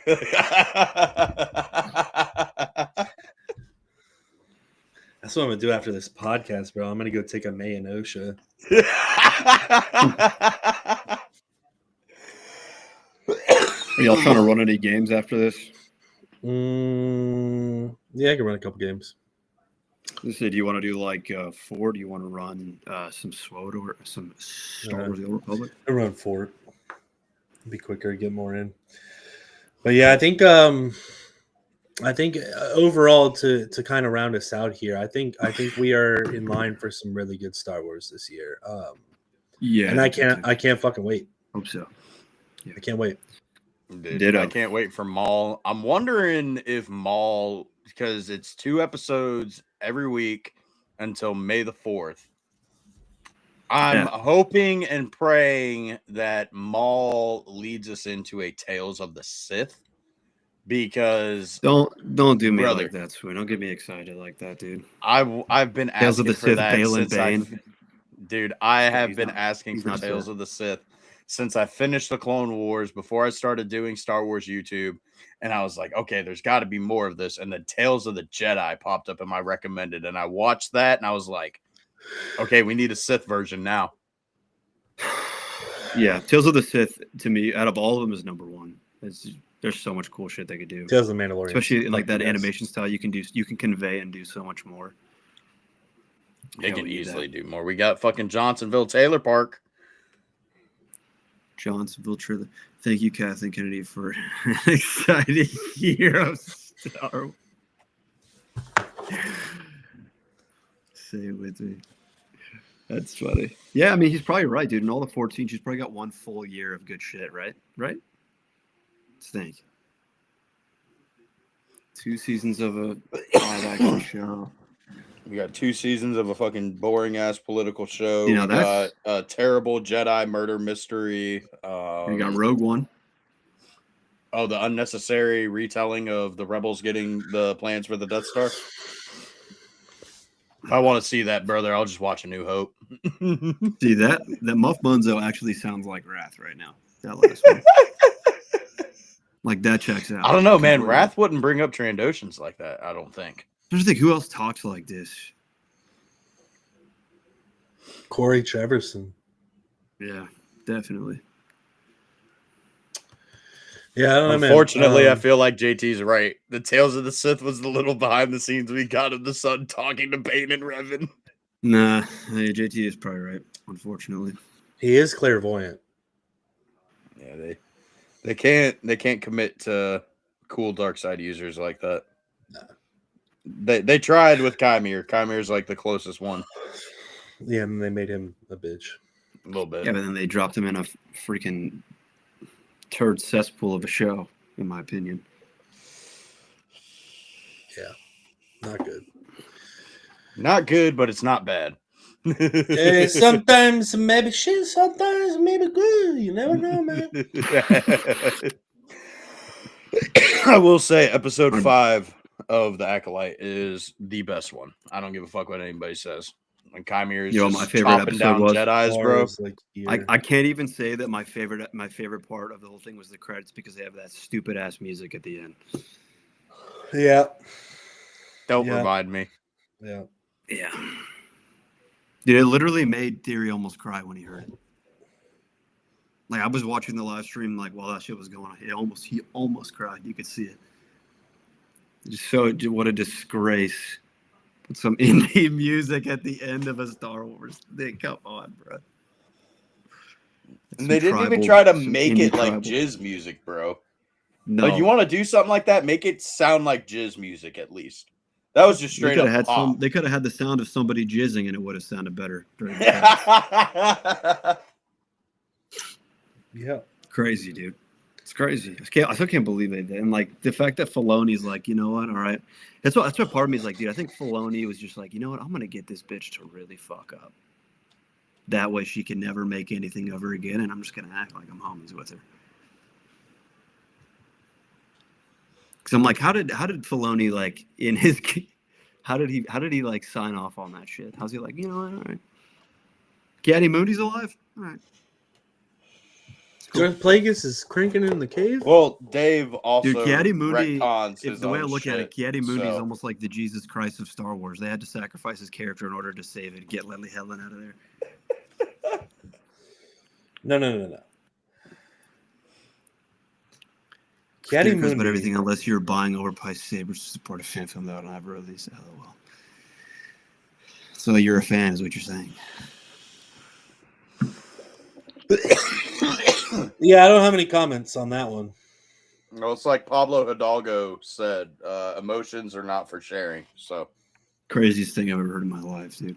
what I'm gonna do after this podcast, bro. I'm gonna go take a May and OSHA. Are y'all trying to run any games after this? Yeah, I can run a couple games. You said, do you want to do like 4? Do you want to run some SWOT or some Star Wars: The Old Republic? I run 4. Be quicker, get more in. But yeah, I think overall to kind of round us out here, I think we are in line for some really good Star Wars this year. Yeah, and I can't fucking wait. Hope so. I can't wait. Dude, Ditto. I can't wait for Maul. I'm wondering if Maul, because it's 2 episodes every week until May the 4th. I'm hoping and praying that Maul leads us into a Tales of the Sith, because Don't do me brother, like that, Swin. Don't get me excited like that, dude. I've been Tales of asking the for Sith, that Bale and since I Bane. dude, I have he's been not- asking he's for not Tales Sith. of the Sith since I finished the Clone Wars, before I started doing Star Wars YouTube, and I was like, okay, there's got to be more of this. And then Tales of the Jedi popped up in my recommended, and I watched that, and I was like, okay, we need a Sith version now. Yeah, Tales of the Sith, to me, out of all of them, is number 1. There's so much cool shit they could do, Tales of the Mandalorian, especially like that yes. animation style. You can convey and do so much more. They Yeah, can we need easily that. do more. We got fucking Johnsonville Taylor Park. Johnsonville Trailer. Thank you, Kathleen Kennedy, for an exciting year of Star Wars. Say it with me. That's funny. Yeah, I mean, he's probably right, dude. In all the 14, she's probably got 1 full year of good shit, right? Right? Let's think. 2 seasons of a live action show. We got 2 seasons of a fucking boring ass political show. You know, We that's- got a terrible Jedi murder mystery. You got Rogue One. Oh, the unnecessary retelling of the rebels getting the plans for the Death Star. If I want to see that, brother, I'll just watch A New Hope. See, that Muff Bunzo actually sounds like Wrath right now. That last one. Like, that checks out. I don't know, man. completely. Wrath wouldn't bring up Trandoshans like that, I don't think. Just think, who else talks like this? Corey Trevorson. Yeah, definitely. Yeah, I don't know, man. Unfortunately, I feel like JT's right. The Tales of the Sith was the little behind the scenes we got of the son talking to Bane and Revan. Nah, hey, JT is probably right, unfortunately. he is clairvoyant. Yeah, they can't commit to cool dark side users like that. Nah. They tried with Chimere. Chimere's like the closest one. Yeah, and they made him a bitch. A little bit. Yeah, but then they dropped him in a freaking turd cesspool of a show, in my opinion. Not good. Not good, but it's not bad. Sometimes maybe shit, sometimes maybe good. You never know, man. I will say episode 5 of The Acolyte is the best one. I don't give a fuck what anybody says. And Chimere is Yo, just my favorite chopping episode down was- Jedis, bro. Bars, like, here. I can't even say that my favorite part of the whole thing was the credits, because they have that stupid ass music at the end. Yeah. Don't Yeah. remind me. Yeah. Yeah. Dude, it literally made Theory almost cry when he heard it. Like, I was watching the live stream, like, while that shit was going on. He almost cried. You could see it. Just so, what a disgrace. Put some indie music at the end of a Star Wars thing. Come on, bro. And they Some didn't even tribal- try to some make indie it like tribal- jizz music, bro. No. Like, you want to do something like that? Make it sound like jizz music at least. That was just They straight could up have had pop. they could have had the sound of somebody jizzing, and it would have sounded better. During the credits. Yeah. Crazy, dude. It's crazy. I still can't believe they did. And like the fact that Filoni's like, you know what? All right. That's what part of me is like, dude. I think Filoni was just like, you know what? I'm gonna get this bitch to really fuck up. That way she can never make anything of her again, and I'm just gonna act like I'm homies with her. Because I'm like, how did Filoni like in his how did he like sign off on that shit? How's he like, you know what? All right. Gaddy Mooney's alive? All right. Darth Plagueis is cranking in the cave. Well, Dave also Dude, Gaddy Mooney, retcons if his the way I own look at it, shit, Gaddy Mooney is so- almost like the Jesus Christ of Star Wars. They had to sacrifice his character in order to save it, get Leslie Helen out of there. No. Gaddy But Mooney. everything, unless you're buying overpriced sabers to support a fan film that will never release. LOL. So you're a fan, is what you're saying? Yeah, I don't have any comments on that one. Well, it's like Pablo Hidalgo said, emotions are not for sharing. So Craziest thing I've ever heard in my life, dude.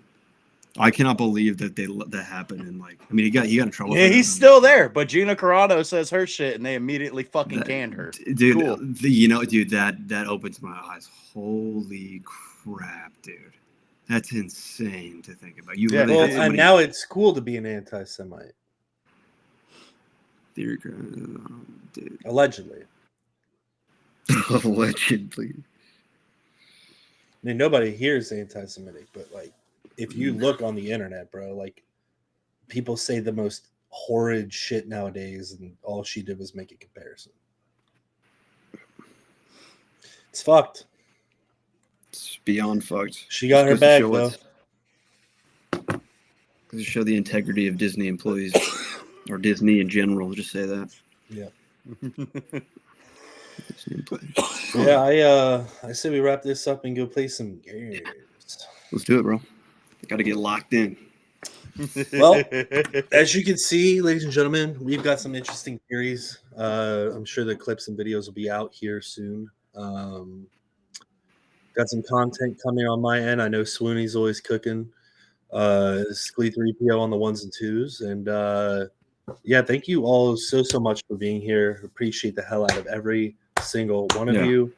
I cannot believe that that happened. And like, I mean, he got in trouble. Yeah, for he's that, still there, but Gina Carano says her shit, and they immediately fucking That- canned her. dude. Cool. Dude, that opens my eyes. Holy crap, dude. That's insane to think about. You Yeah, literally Well, had and somebody. now it's cool to be an anti-Semite, Dude. allegedly. Allegedly. I mean, nobody here is anti-Semitic, but like, if you look on the internet, bro, like, people say the most horrid shit nowadays, and all she did was make a comparison. It's fucked. It's beyond fucked. She got her Just goes to bag, show though. Goes to show the integrity of Disney employees or Disney in general. Just say that. Yeah. Disney employees. Yeah, I say we wrap this up and go play some games. Let's do it, bro. Got to get locked in. Well, as you can see, ladies and gentlemen, we've got some interesting theories. I'm sure the clips and videos will be out here soon. Got some content coming on my end. I know Swoony's always cooking. Sklee 3PO on the ones and twos. And yeah, thank you all so much for being here. Appreciate the hell out of every single one of you.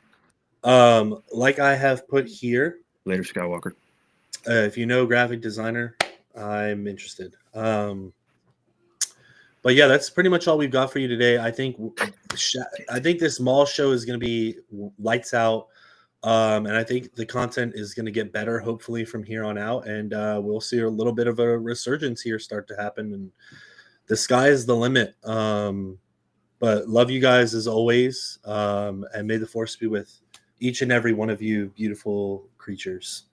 Like I have put here, Later, Skywalker. if you know graphic designer, I'm interested. But yeah, that's pretty much all we've got for you today. I think this mall show is going to be lights out. And I think the content is going to get better, hopefully, from here on out. And we'll see a little bit of a resurgence here start to happen. And the sky is the limit. But love you guys as always. And may the force be with each and every one of you beautiful creatures.